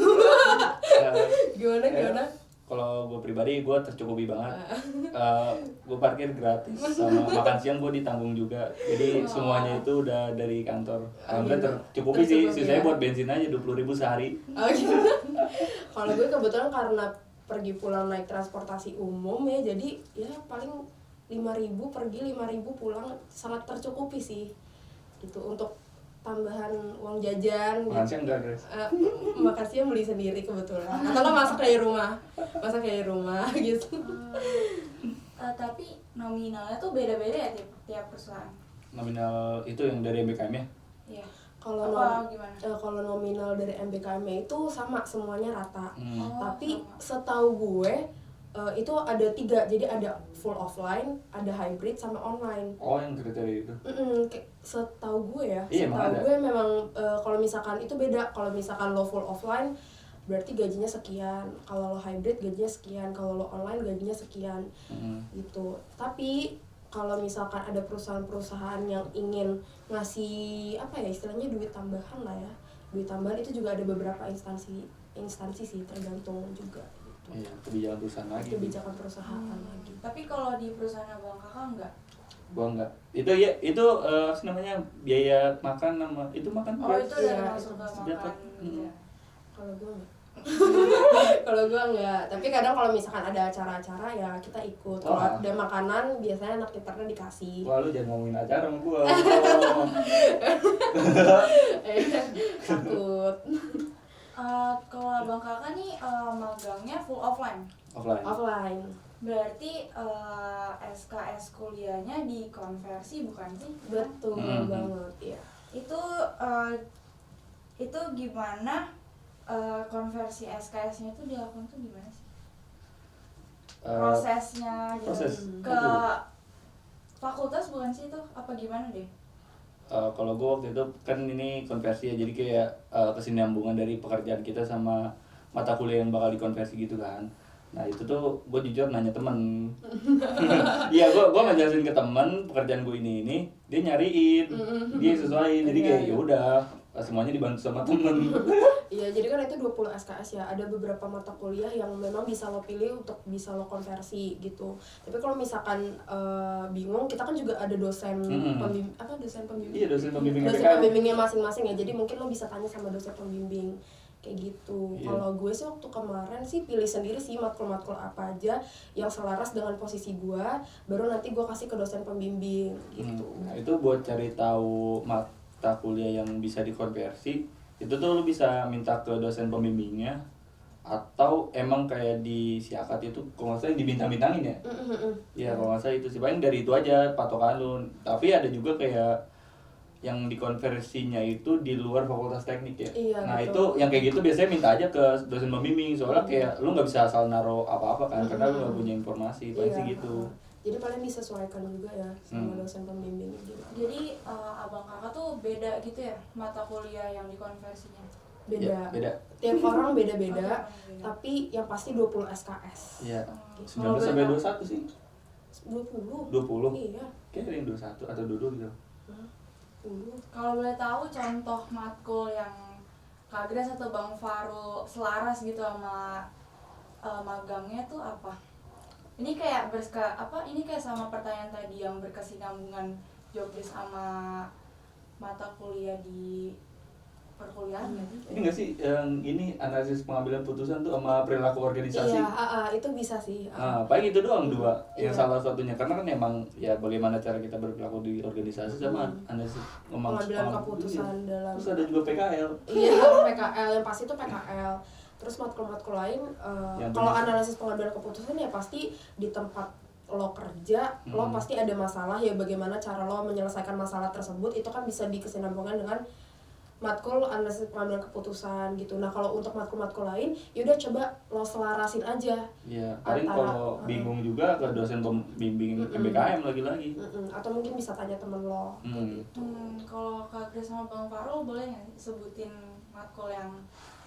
Ya, Gimana? kalau gue pribadi gue tercukupi banget. Gue parkir gratis sama makan siang gue ditanggung juga. Jadi semuanya itu udah dari kantor. Alhamdulillah tercukupi sih. Tercukupi Sisanya ya. buat bensin aja 20.000 sehari. Oh gitu. Kalau gue kebetulan karena pergi pulang naik transportasi umum ya, jadi ya paling 5.000 pergi, 5.000 pulang, sangat tercukupi sih gitu untuk tambahan uang jajan Makan gitu. siang enggak, Grace? Makan siang beli sendiri kebetulan, atau lo masak dari rumah gitu. Tapi nominalnya tuh beda-beda ya tiap perusahaan. Nominal itu yang dari MBKM ya? Iya. Kalau Apa gimana? kalau nominal dari MBKM itu sama, semuanya rata. Oh, Tapi sama. setahu gue itu ada 3, jadi ada full offline, ada hybrid, sama online. Oh, yang kriteria itu. Setahu gue ya, Iya, emang setahu ada. gue memang kalau misalkan itu beda. Kalau misalkan lo full offline berarti gajinya sekian, kalau lo hybrid gajinya sekian, kalau lo online gajinya sekian gitu. Tapi kalau misalkan ada perusahaan-perusahaan yang ingin ngasih apa ya istilahnya duit tambahan lah ya, duit tambahan itu juga ada beberapa instansi sih, tergantung juga gitu. Iya, kebijakan perusahaan lagi. Kebijakan perusahaan lagi. Tapi kalau di perusahaan abang kakak enggak? Gua enggak. Itu ya, itu apa sih namanya, biaya makan sama itu makan. Oh, itu udah Iya, masuk ke itu dapat. makan. Iya. Kalau gue enggak. Kalau gue enggak, tapi kadang kalau misalkan ada acara-acara ya kita ikut. Kalau Wah. ada makanan biasanya anak internnya dikasih. Wah, lu jangan ngomongin acara sama gua. Takut. Kalau abang kakak nih magangnya full offline. Offline. Offline. Berarti SKS kuliahnya dikonversi bukan sih? Betul banget ya. Itu gimana konversi SKS-nya itu dilakukan tuh gimana sih? Prosesnya gitu. proses. Ke fakultas bukan sih itu? Apa gimana deh? Kalau gue waktu itu kan ini konversi ya, jadi kayak kesinambungan dari pekerjaan kita sama mata kuliah yang bakal dikonversi gitu kan. Nah itu tuh gue jujur nanya temen. Iya, gue ngejelasin ke temen pekerjaan gue ini dia nyariin, dia sesuaiin, jadi kayak Iya, ya udah semuanya dibantu sama temen. Iya, jadi kan itu 20 SKS ya. Ada beberapa mata kuliah yang memang bisa lo pilih untuk bisa lo konversi gitu. Tapi kalau misalkan bingung, kita kan juga ada dosen dosen pembimbing. Iya, dosen pembimbing Dosen MPK. pembimbingnya masing-masing ya. Jadi mungkin lo bisa tanya sama dosen pembimbing kayak gitu. Iya. Kalau gue sih waktu kemarin sih pilih sendiri sih matkul-matkul apa aja yang selaras dengan posisi gue, baru nanti gue kasih ke dosen pembimbing gitu. Nah itu buat cari tahu mata kuliah yang bisa dikonversi, itu tuh lu bisa minta ke dosen pembimbingnya, atau emang kayak di Siakat itu kalau nggak salah dibintang-bintangin ya. Iya, kalau nggak salah itu sih, paling dari itu aja patokan lu. Tapi ada juga kayak yang dikonversinya itu di luar fakultas teknik ya. Iya, Nah betul. itu yang kayak gitu biasanya minta aja ke dosen pembimbing, soalnya kayak lu nggak bisa asal naro apa-apa kan, karena lu nggak punya informasi, paling sih gitu. Jadi paling disesuaikan juga ya sama dosen pembimbing gitu. Jadi abang kakak tuh beda gitu ya mata kuliah yang dikonversinya? Beda. Ya, beda. Tiap orang beda-beda, Oke, beda. tapi yang pasti 20 SKS. Iya. Kalau 19 sampai boleh 21 sih. 20. 20. Iya. Kayaknya ada yang 21 atau 22 gitu. 20. Kalau boleh tahu contoh matkul yang Kak Grace atau Bang Faru selaras gitu sama magangnya tuh apa? Ini kayak ini kayak sama pertanyaan tadi yang berkesinambungan jobdesk sama mata kuliah di perkuliahan ya sih? Ini nggak sih yang ini analisis pengambilan putusan tuh sama perilaku organisasi? Iya, itu bisa sih. Nah, paling itu doang dua yang Iya. salah satunya, karena kan emang ya bagaimana cara kita berperilaku di organisasi sama analisis Pengambilan keputusan dalam. Terus ada juga PKL. Iya, PKL yang pasti itu PKL. Terus matkul-matkul lain, Yang kalau benar. analisis pengambilan keputusan ya pasti di tempat lo kerja, lo pasti ada masalah ya, bagaimana cara lo menyelesaikan masalah tersebut itu kan bisa dikesinambungkan dengan matkul analisis pengambilan keputusan gitu. Nah kalau untuk matkul-matkul lain, yaudah coba lo selarasin aja. Iya, paling Antara- kalau bingung juga ke dosen pembimbing MBKM lagi-lagi. Atau mungkin bisa tanya temen lo. Kalau Kak Grace sama Bang Faru boleh nggak sebutin matkul yang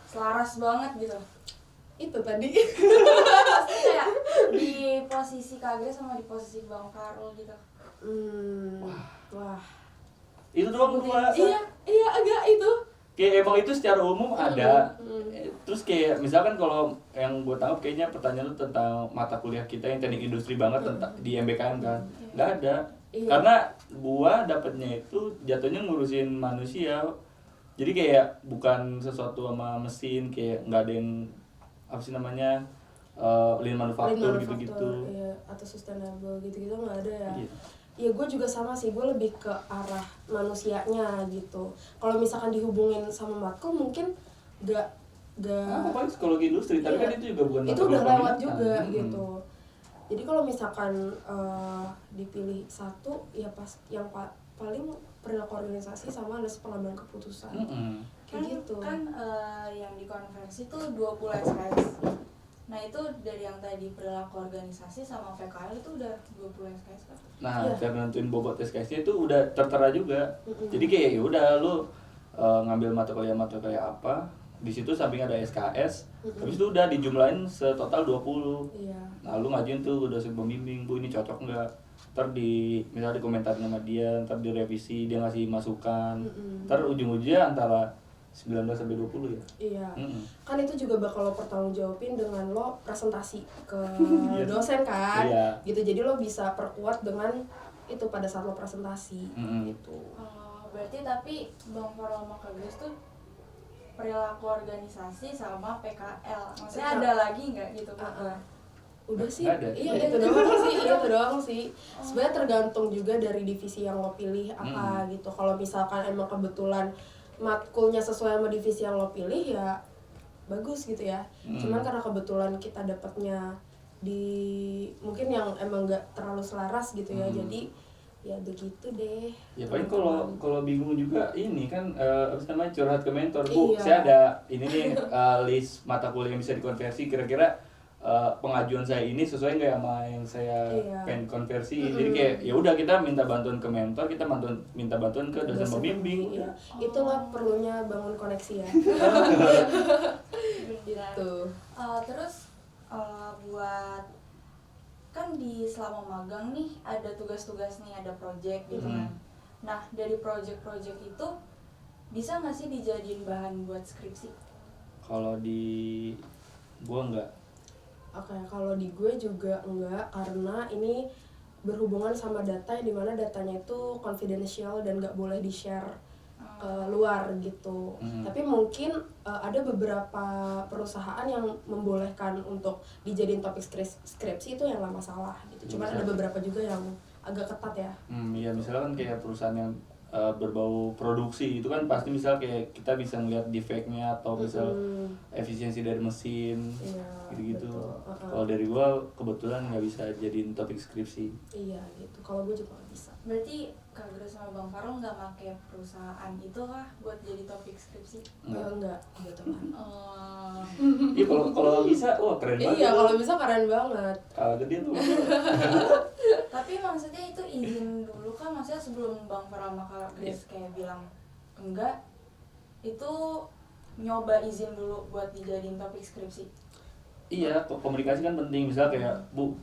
selaras banget gitu? Itu tadi. Pasti kayak di posisi Kak Grace sama di posisi Bang Faru gitu. Wah. Itu doang gua. Iya agak itu. Kayak emang itu secara umum ada. Terus kayak misalkan kalau yang gue tangkap kayaknya pertanyaan lu tentang mata kuliah kita yang teknik industri banget tentang di MBKM kan, nggak ada. Iya. Karena gua dapetnya itu jatuhnya ngurusin manusia. Jadi kayak bukan sesuatu sama mesin, kayak nggak ada yang apa sih namanya lean manufacture gitu-gitu. Iya, atau sustainable gitu-gitu nggak ada ya. Iya. Iya, gue juga sama sih, gue lebih ke arah manusianya gitu. Kalau misalkan dihubungin sama matkul mungkin gak Pokoknya psikologi industri, tapi iya, kan itu juga bukan itu mata udah kuliah lewat peminatan. juga gitu. Jadi kalau misalkan dipilih satu, ya pas yang paling perilaku organisasi sama les pengambilan keputusan. Kayak gitu. Kan yang dikonversi tuh 20 SKS. Nah itu dari yang tadi perilaku organisasi sama PKL itu udah 20 SKS kan? Nah, Iya. biar nentuin bobot SKS-nya itu udah tertera juga. Jadi kayak ya udah lu ngambil mata kuliah apa, di situ samping ada SKS, habis itu udah dijumlahin setotal 20. Iya. Nah, lu ngajuin tuh ke dosen pembimbing, Bu ini cocok nggak? Ntar misalnya dikomentarin sama dia, ntar direvisi, dia ngasih masukan. Ntar ujung-ujungnya antara 19 sampai 20 ya. Iya. Mm-mm. Kan itu juga bakal lo pertanggungjawabin dengan lo presentasi ke dosen kan. Iya. Gitu. Jadi lo bisa perkuat dengan itu pada saat lo presentasi gitu. Berarti tapi Bang Farol sama Kak Grace tuh perilaku organisasi sama PKL. Maksudnya ada lagi nggak gitu Kak? Udah sih, Nggak ada. iya itu doang sih, itu doang sih. Sebenarnya tergantung juga dari divisi yang lo pilih apa gitu. Kalau misalkan emang kebetulan matkulnya sesuai sama divisi yang lo pilih ya bagus gitu ya. Cuman karena kebetulan kita dapatnya di mungkin yang emang nggak terlalu selaras gitu ya, jadi ya begitu deh. Ya paling kalau bingung juga ini kan apa namanya curhat ke mentor, Bu, Iya. saya ada ini nih list mata kuliah yang bisa dikonversi, kira-kira pengajuan saya ini sesuai nggak sama yang saya Iya. pengen konversi. Jadi kayak ya udah kita minta bantuan ke mentor, kita minta bantuan ke dosen pembimbing. Iya. Itulah perlunya bangun koneksi ya. Gitu. Terus buat kan di selama magang nih ada tugas-tugas nih, ada project gitu kan. Nah dari project-project itu bisa nggak sih dijadiin bahan buat skripsi? Kalau di gua enggak. Oke, kalau di gue juga enggak, karena ini berhubungan sama data yang dimana datanya itu confidential dan nggak boleh di-share ke luar gitu. Tapi mungkin ada beberapa perusahaan yang membolehkan untuk dijadiin topik skripsi, itu yang nggak masalah gitu. Cuman ada beberapa juga yang agak ketat ya. Ya misalkan kayak perusahaan yang berbau produksi itu kan pasti misal kayak kita bisa ngeliat defectnya atau misal efisiensi dari mesin, Iya, gitu-gitu. betul. Kalau dari gua kebetulan nggak bisa jadiin topik skripsi. Iya gitu. Kalau gue juga nggak bisa. Berarti Kak Grace sama Bang Farol nggak pakai perusahaan itu kah buat jadi topik skripsi? Enggak, kebetulan. Iya kalau bisa, wah keren banget. Iya, kalau bisa keren banget. Kalau gede tuh. Tapi maksudnya itu izin dulu kan, maksudnya sebelum Bang Farol sama Kak Grace kayak bilang enggak, itu nyoba izin dulu buat dijadiin topik skripsi. Iya, komunikasi kan penting. Misal kayak Bu,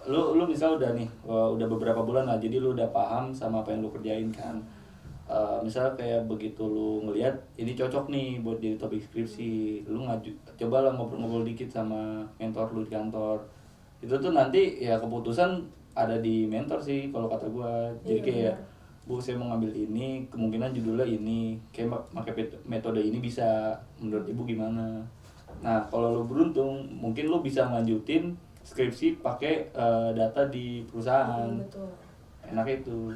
lu misal udah nih, udah beberapa bulan lah, jadi lu udah paham sama apa yang lu kerjain kan. Misal kayak begitu lu ngelihat ini cocok nih buat jadi topik skripsi, lu cobalah ngobrol-ngobrol dikit sama mentor lu di kantor. Itu tuh nanti ya keputusan ada di mentor sih kalau kata gua. Jadi kayak Bu, saya mau ngambil ini, kemungkinan judulnya ini, kayak pakai metode ini bisa, menurut Ibu gimana? Nah, kalau lo beruntung, mungkin lo bisa ngelanjutin skripsi pakai data di perusahaan. Betul. Enak itu.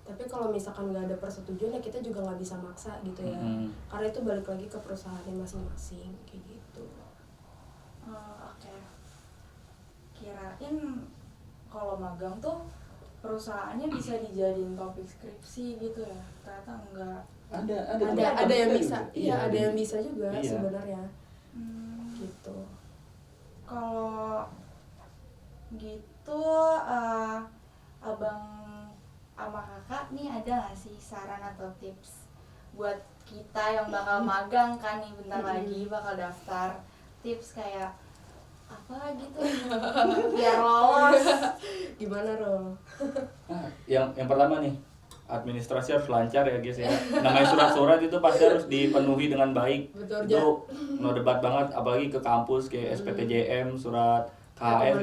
Tapi kalau misalkan nggak ada persetujuan ya kita juga nggak bisa maksa gitu ya. Karena itu balik lagi ke perusahaannya masing-masing kayak gitu. Oke. Kirain kalau magang tuh perusahaannya bisa dijadiin topik skripsi gitu ya. Ternyata enggak. Ada yang bisa. Iya, ada yang bisa juga Iya. sebenarnya. Gitu. Kalau gitu abang sama kakak nih ada nggak sih saran atau tips buat kita yang bakal magang kan nih bentar lagi bakal daftar, tips kayak apa gitu biar lolos? Gimana, Rol? Nah, yang pertama nih, administrasi harus lancar ya guys ya. Namanya surat-surat itu pasti harus dipenuhi dengan baik. Betul, Itu no debat banget, apalagi ke kampus kayak SPTJM, surat KHR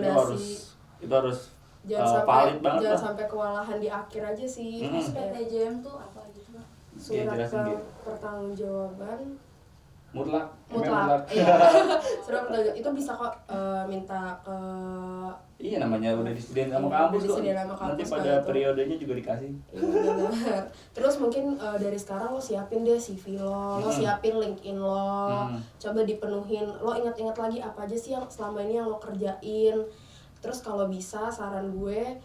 itu harus valid banget jangan lah. sampai kewalahan di akhir aja sih. SPTJM tuh apa gitu Bang? Surat jelasin, Gi. pertanggungjawaban Mutlak. mutlak. Iya. Sudah mutlak. Itu bisa kok minta ke Iya, namanya udah disediain sama Iya, kampus udah kok. disediain sama Nanti kampus, pada kayak gitu. periodenya juga dikasih. Iya benar. Terus mungkin dari sekarang lo siapin deh CV lo siapin LinkedIn lo, coba dipenuhin. Lo ingat-ingat lagi apa aja sih yang selama ini yang lo kerjain. Terus kalau bisa saran gue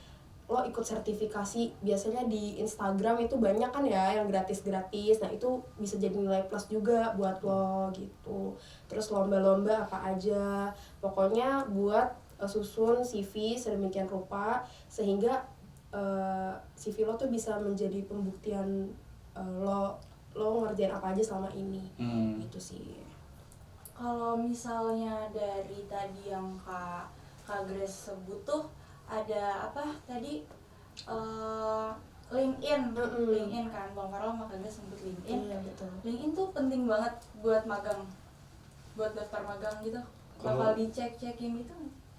lo ikut sertifikasi. Biasanya di Instagram itu banyak kan ya yang gratis-gratis. Nah itu bisa jadi nilai plus juga buat lo gitu. Terus lomba-lomba apa aja. Pokoknya buat susun CV sedemikian rupa sehingga CV lo tuh bisa menjadi pembuktian lo ngerjain apa aja selama ini. Gitu sih. Kalau misalnya dari tadi yang Kak Grace sebut tuh ada apa tadi LinkedIn, LinkedIn kan Bang Farel sama Kak Grace sebut LinkedIn. Iya betul. LinkedIn tuh penting banget buat magang, buat daftar magang gitu. Bakal dicek-cekin gitu.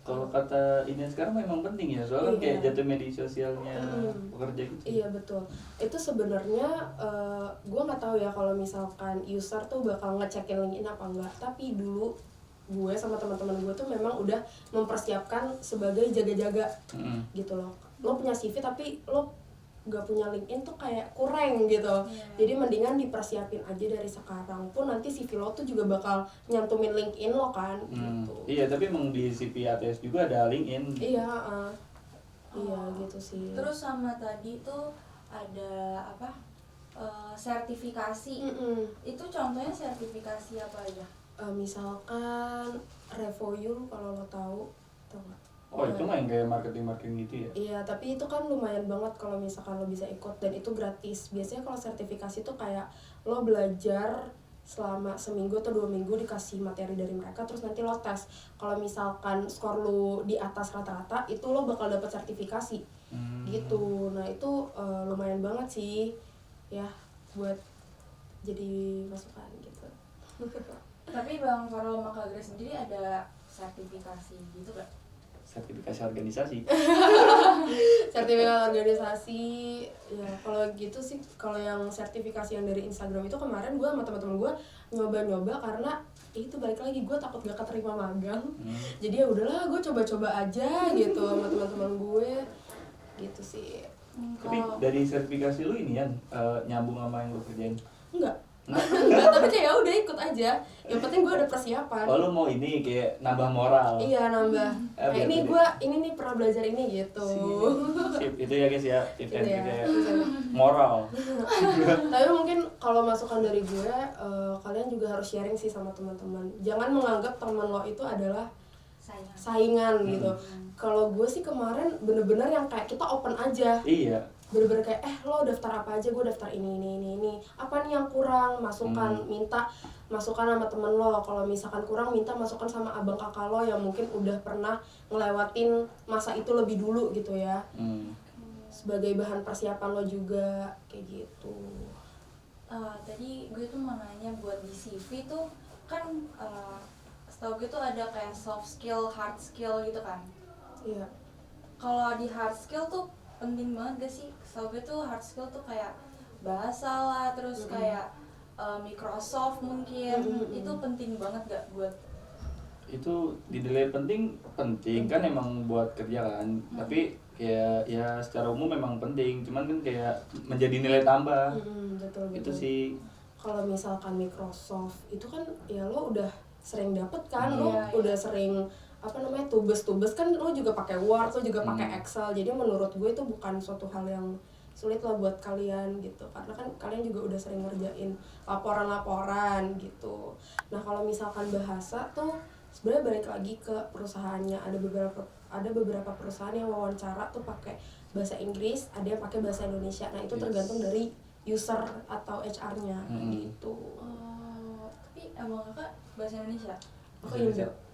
Kalau kata ini sekarang memang penting ya, soalnya kan kayak Iya. jatuh media sosialnya pekerja gitu. Iya betul. Itu sebenarnya gue nggak tahu ya kalau misalkan user tuh bakal ngecekin LinkedIn apa enggak. Tapi dulu gue sama teman-teman gue tuh memang udah mempersiapkan sebagai jaga-jaga gitu loh. Lo punya CV tapi lo gak punya LinkedIn tuh kayak kurang gitu. Jadi mendingan dipersiapin aja dari sekarang pun nanti CV lo tuh juga bakal nyantumin LinkedIn lo kan gitu. Iya, tapi emang di CV ATS juga ada LinkedIn. Iya, iya gitu sih. Terus sama tadi tuh ada apa? Sertifikasi. Itu contohnya sertifikasi apa aja? Misalkan Revoyul kalau lo tahu nggak? Oh, itu mah yang kayak marketing gitu ya? Iya, tapi itu kan lumayan banget kalau misalkan lo bisa ikut dan itu gratis. Biasanya kalau sertifikasi tuh kayak lo belajar selama seminggu atau 2 minggu dikasih materi dari mereka terus nanti lo tes. Kalau misalkan skor lo di atas rata-rata itu lo bakal dapet sertifikasi. Gitu. Nah, itu lumayan banget sih ya buat jadi masukan gitu. Tapi Bang Farel sama Kak Grace sendiri ada sertifikasi gitu gak? Sertifikasi organisasi. Sertifikasi organisasi ya kalau gitu sih. Kalau yang sertifikasi yang dari Instagram itu kemarin gue sama teman-teman gue nyoba karena itu balik lagi gue takut gak keterima magang. Jadi ya udahlah gue coba-coba aja gitu sama teman-teman gue gitu sih. Tapi dari sertifikasi lu ini kan nyambung sama yang lu kerjain? Enggak, tapi kayak ya udah ikut aja. Yang penting gue ada persiapan. Oh, lu mau ini kayak nambah moral. Iya, nambah. Kayak ini gue ini pernah belajar ini gitu. Sip, itu ya guys ya, tips and Iya. trick ya. Moral. Tapi mungkin kalau masukan dari gue, kalian juga harus sharing sih sama teman-teman. Jangan menganggap teman lo itu adalah saingan gitu. Kalau gue sih kemarin bener-bener yang kayak kita open aja. Iya. Bener-bener kayak lo daftar apa aja, gue daftar ini apa nih yang kurang, masukan, minta masukan sama temen lo. Kalau misalkan kurang minta masukan sama abang kakak lo yang mungkin udah pernah ngelewatin masa itu lebih dulu gitu ya. Sebagai bahan persiapan lo juga kayak gitu. Tadi gue tuh mau nanya buat di CV tuh kan setahu gue tuh ada kayak soft skill, hard skill gitu kan. Iya. Kalau di hard skill tuh penting banget gak sih? Setahu gue tuh hard skill tuh kayak bahasa lah, terus kayak Microsoft mungkin. Itu penting banget gak buat? Itu dinilai penting kan emang buat kerja kan. Tapi ya secara umum memang penting, cuman kan kayak menjadi nilai tambah. Betul. Itu sih. Kalau misalkan Microsoft itu kan ya lo udah sering dapet kan, Iya. udah sering tugas kan lo juga pakai Word, lo juga pakai Excel. Jadi menurut gue itu bukan suatu hal yang sulit lah buat kalian gitu, karena kan kalian juga udah sering ngerjain laporan gitu. Nah kalau misalkan bahasa tuh sebenarnya balik lagi ke perusahaannya. Ada beberapa perusahaan yang wawancara tuh pakai bahasa Inggris, ada yang pakai bahasa Indonesia. Nah itu tergantung dari user atau HR-nya gitu. Tapi emang kakak bahasa Indonesia? Aku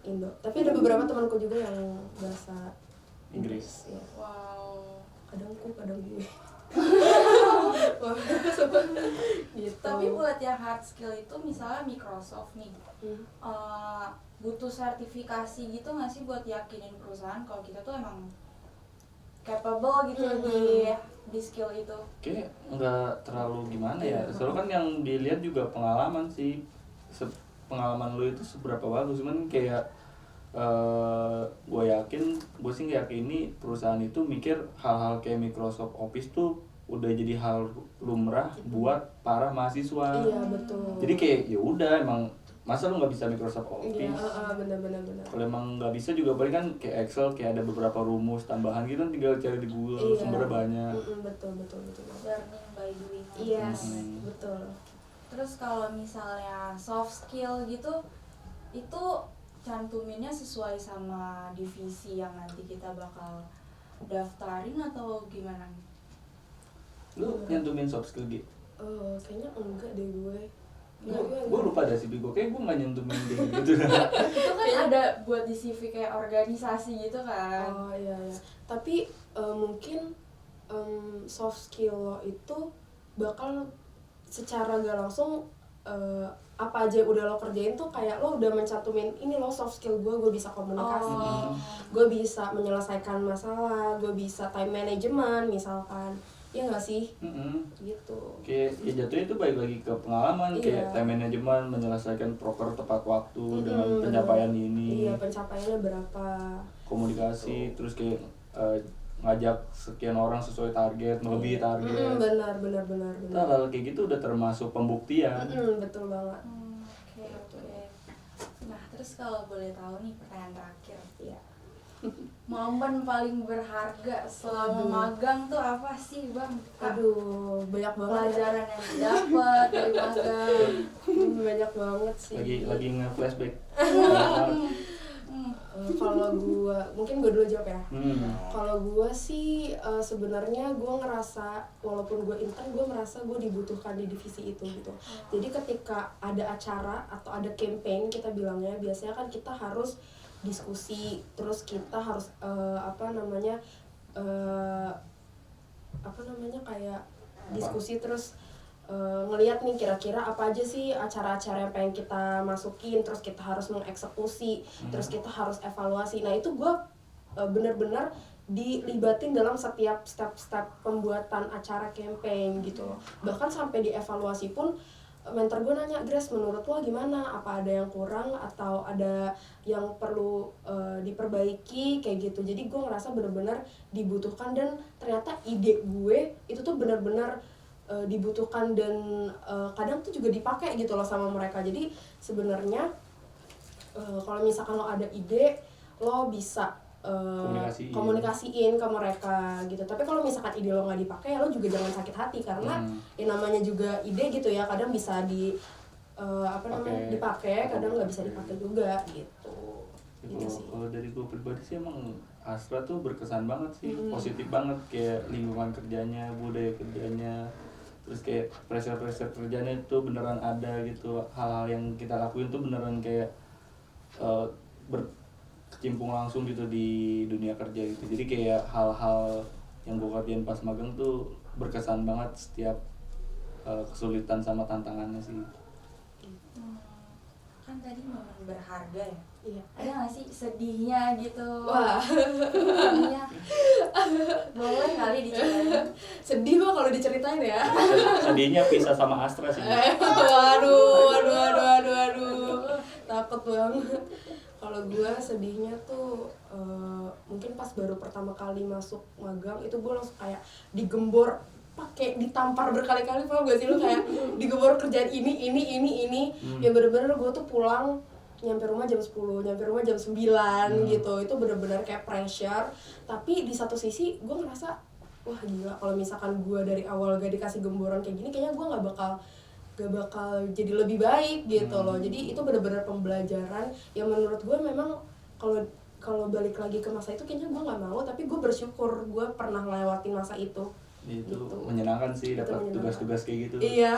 Indo. Tapi ada beberapa temanku juga yang bahasa Inggris. Ya. Wow. Kadang gue. Gitu. Tapi buat yang hard skill itu misalnya Microsoft nih, butuh sertifikasi gitu nggak sih buat yakinin perusahaan kalau kita tuh emang capable gitu di skill itu? Kayak nggak terlalu gimana ya. Soalnya kan yang dilihat juga pengalaman sih. pengalaman lu itu seberapa bagus, cuman kayak gue sih yakin ini perusahaan itu mikir hal-hal kayak Microsoft Office tuh udah jadi hal lumrah buat para mahasiswa. Iya betul. Jadi kayak ya udah, emang masa lu nggak bisa Microsoft Office? Iya, benar. Kalau emang nggak bisa juga paling kan kayak Excel, kayak ada beberapa rumus tambahan gitu kan, tinggal cari di Google, Iya. sumbernya banyak. Betul. Learning by doing. Yes, Hmm. betul. Terus kalau misalnya soft skill gitu, itu cantuminnya sesuai sama divisi yang nanti kita bakal daftarin atau gimana? Lu nyantumin soft skill gitu? Kayaknya enggak deh gue. Gue lupa dah sih, kayak gue nggak nyantumin gitu. Itu kan ada buat di CV kayak organisasi gitu kan. Oh iya. Tapi mungkin soft skill lo itu bakal secara gak langsung apa aja udah lo kerjain tuh kayak lo udah mencantumin ini lo soft skill gue bisa komunikasi, gue bisa menyelesaikan masalah, gue bisa time management misalkan, ya nggak sih? Gitu. Kayak ya jatuhnya itu balik lagi ke pengalaman, kayak time management, menyelesaikan proker tepat waktu dengan pencapaian ini. Iya, pencapaiannya berapa? Komunikasi, terus kayak ngajak sekian orang sesuai target, melebihi target. Benar. Nah, hal kayak gitu udah termasuk pembuktian. Betul banget. Oke. Nah, terus kalau boleh tahu nih pertanyaan terakhir. Iya. Momen paling berharga selama magang tuh apa sih, Bang? Aduh, banyak banget. Pelajaran yang didapat dari magang. Banyak banget sih. Lagi nge-flashback. Kalau gue, mungkin gue dulu jawab ya. Kalau gue sih sebenarnya gue ngerasa walaupun gue intern, gue merasa gue dibutuhkan di divisi itu gitu. Jadi ketika ada acara atau ada campaign kita bilangnya, biasanya kan kita harus diskusi, terus kita harus kayak diskusi terus ngelihat nih kira-kira apa aja sih acara-acara yang pengen kita masukin, terus kita harus mengeksekusi, terus kita harus evaluasi. Nah itu gue bener-bener dilibatin dalam setiap step-step pembuatan acara campaign gitu loh. Bahkan sampai dievaluasi pun mentor gue nanya, Grace menurut lo gimana? Apa ada yang kurang atau ada yang perlu diperbaiki kayak gitu. Jadi gue ngerasa bener-bener dibutuhkan dan ternyata ide gue itu tuh bener-bener dibutuhkan dan kadang tuh juga dipakai gitu loh sama mereka. Jadi sebenarnya kalau misalkan lo ada ide, lo bisa komunikasiin ke mereka gitu. Tapi kalau misalkan ide lo nggak dipakai, lo juga jangan sakit hati karena yang namanya juga ide gitu ya, kadang bisa dipakai, kadang nggak bisa dipakai juga gitu. Gitu sih. Kalau dari gue pribadi sih emang Astra tuh berkesan banget sih, positif banget, kayak lingkungan kerjanya, budaya kerjanya, terus kayak pressure kerjanya itu beneran ada gitu. Hal-hal yang kita lakuin tuh beneran kayak berkecimpung langsung gitu di dunia kerja gitu. Jadi kayak hal-hal yang gue kerjain pas magang tuh berkesan banget, setiap kesulitan sama tantangannya sih. Kan tadi momen berharga ya? Iya. Ada gak sih sedihnya gitu? Wah. Sedihnya boleh kali diceritain. Sedih mah kalau diceritain ya. Sedihnya pisah sama Astra sih. Waduh. Takut banget. Kalau gue sedihnya tuh mungkin pas baru pertama kali masuk magang itu gue langsung kayak digembor, pakai ditampar berkali-kali, paham gak sih lu, kayak digembor kerjaan ini ya bener-bener gue tuh pulang nyampe rumah jam 10, nyampe rumah jam 9 gitu. Itu bener-bener kayak pressure. Tapi di satu sisi gue ngerasa wah gila, kalau misalkan gue dari awal gak dikasih gemboran kayak gini, kayaknya gue gak bakal jadi lebih baik gitu loh. Jadi itu bener-bener pembelajaran yang menurut gue memang kalau balik lagi ke masa itu kayaknya gue nggak mau, tapi gue bersyukur gue pernah ngelewatin masa itu. Itu gitu. menyenangkan sih dapat tugas-tugas kayak gitu. Iya.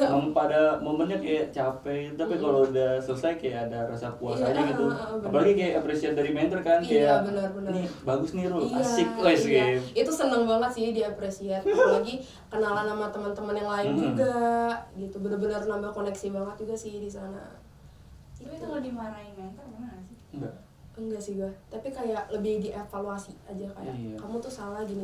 Emang pada momennya kayak capek, tapi kalau udah selesai kayak ada rasa puas Iya, aja gitu. bener. Apalagi kayak appreciate dari mentor kan, Iya, kayak benar. nih bagus nih Rul, Iya, asik wes iya. gitu. Itu seneng banget sih diapresiat, apalagi kenalan sama teman-teman yang lain juga gitu. Bener-bener nambah koneksi banget juga sih di sana. Tapi kalau dimarahin mentor gimana sih? Enggak. Enggak sih gue, tapi kayak lebih dievaluasi aja kayak Iya. kamu tuh salah gini.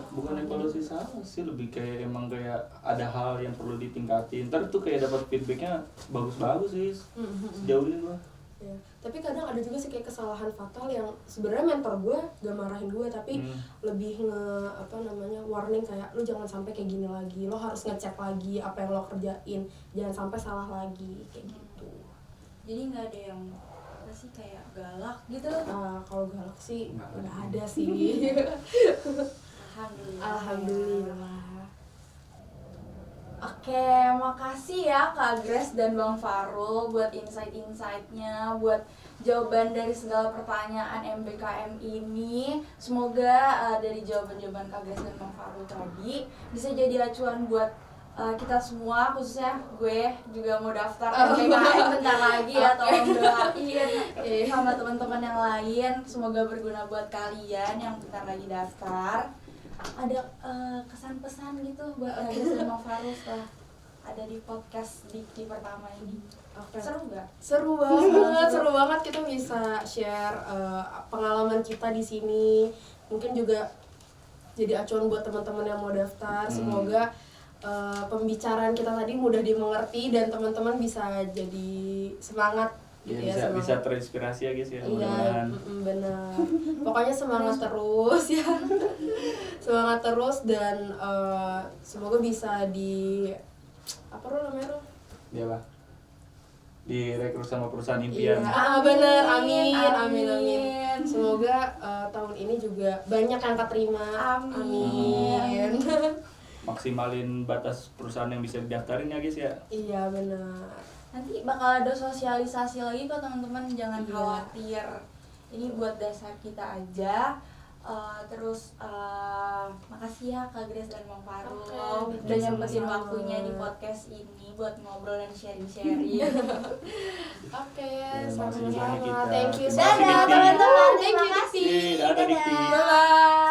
Bukan evaluasi salah sih, lebih kayak emang kayak ada hal yang perlu ditingkatin. Ntar tuh kayak dapat feedbacknya bagus-bagus sih sejauh ini gua. Ya. Tapi kadang ada juga sih kayak kesalahan fatal yang sebenarnya mentor gue gak marahin gue tapi lebih warning kayak lu jangan sampai kayak gini lagi, lo harus ngecek lagi apa yang lo kerjain, jangan sampai salah lagi kayak gitu. Jadi nggak ada yang apa sih kayak galak gitu. Kalau galak sih nggak ada sih. Alhamdulillah. Oke, makasih ya Kak Grace dan Bang Farul buat insight-insightnya, buat jawaban dari segala pertanyaan MBKM ini. Semoga dari jawaban-jawaban Kak Grace dan Bang Farul tadi bisa jadi acuan buat kita semua, khususnya gue juga mau daftar MBKM bentar lagi ya, tolong doain sama teman-teman yang lain. Semoga berguna buat kalian yang bentar lagi daftar. Ada kesan pesan gitu buat Grace dan Bang Farul setelah ada di podcast di pertama ini. Seru nggak? Seru banget kita bisa share pengalaman kita di sini. Mungkin juga jadi acuan buat teman-teman yang mau daftar. Semoga pembicaraan kita tadi mudah dimengerti dan teman-teman bisa jadi semangat. Ya, bisa terinspirasi ya guys ya, mudah-mudahan. Benar. Pokoknya semangat terus ya. Semangat terus dan semoga bisa direkrut sama perusahaan impian. Iya. Bener, amin. Semoga tahun ini juga banyak yang keterima. Amin. Maksimalin batas perusahaan yang bisa didaftarin ya guys ya. Iya benar. Nanti bakal ada sosialisasi lagi kok teman-teman, jangan khawatir. Ini buat dasar kita aja. Terus makasih ya Kak Grace dan Bang Farul udah nyempetin waktunya di podcast ini buat ngobrol dan sharing-sharing. Sama-sama. Thank you. Dadah teman-teman, terima kasih. Dadah Dikti. Bye.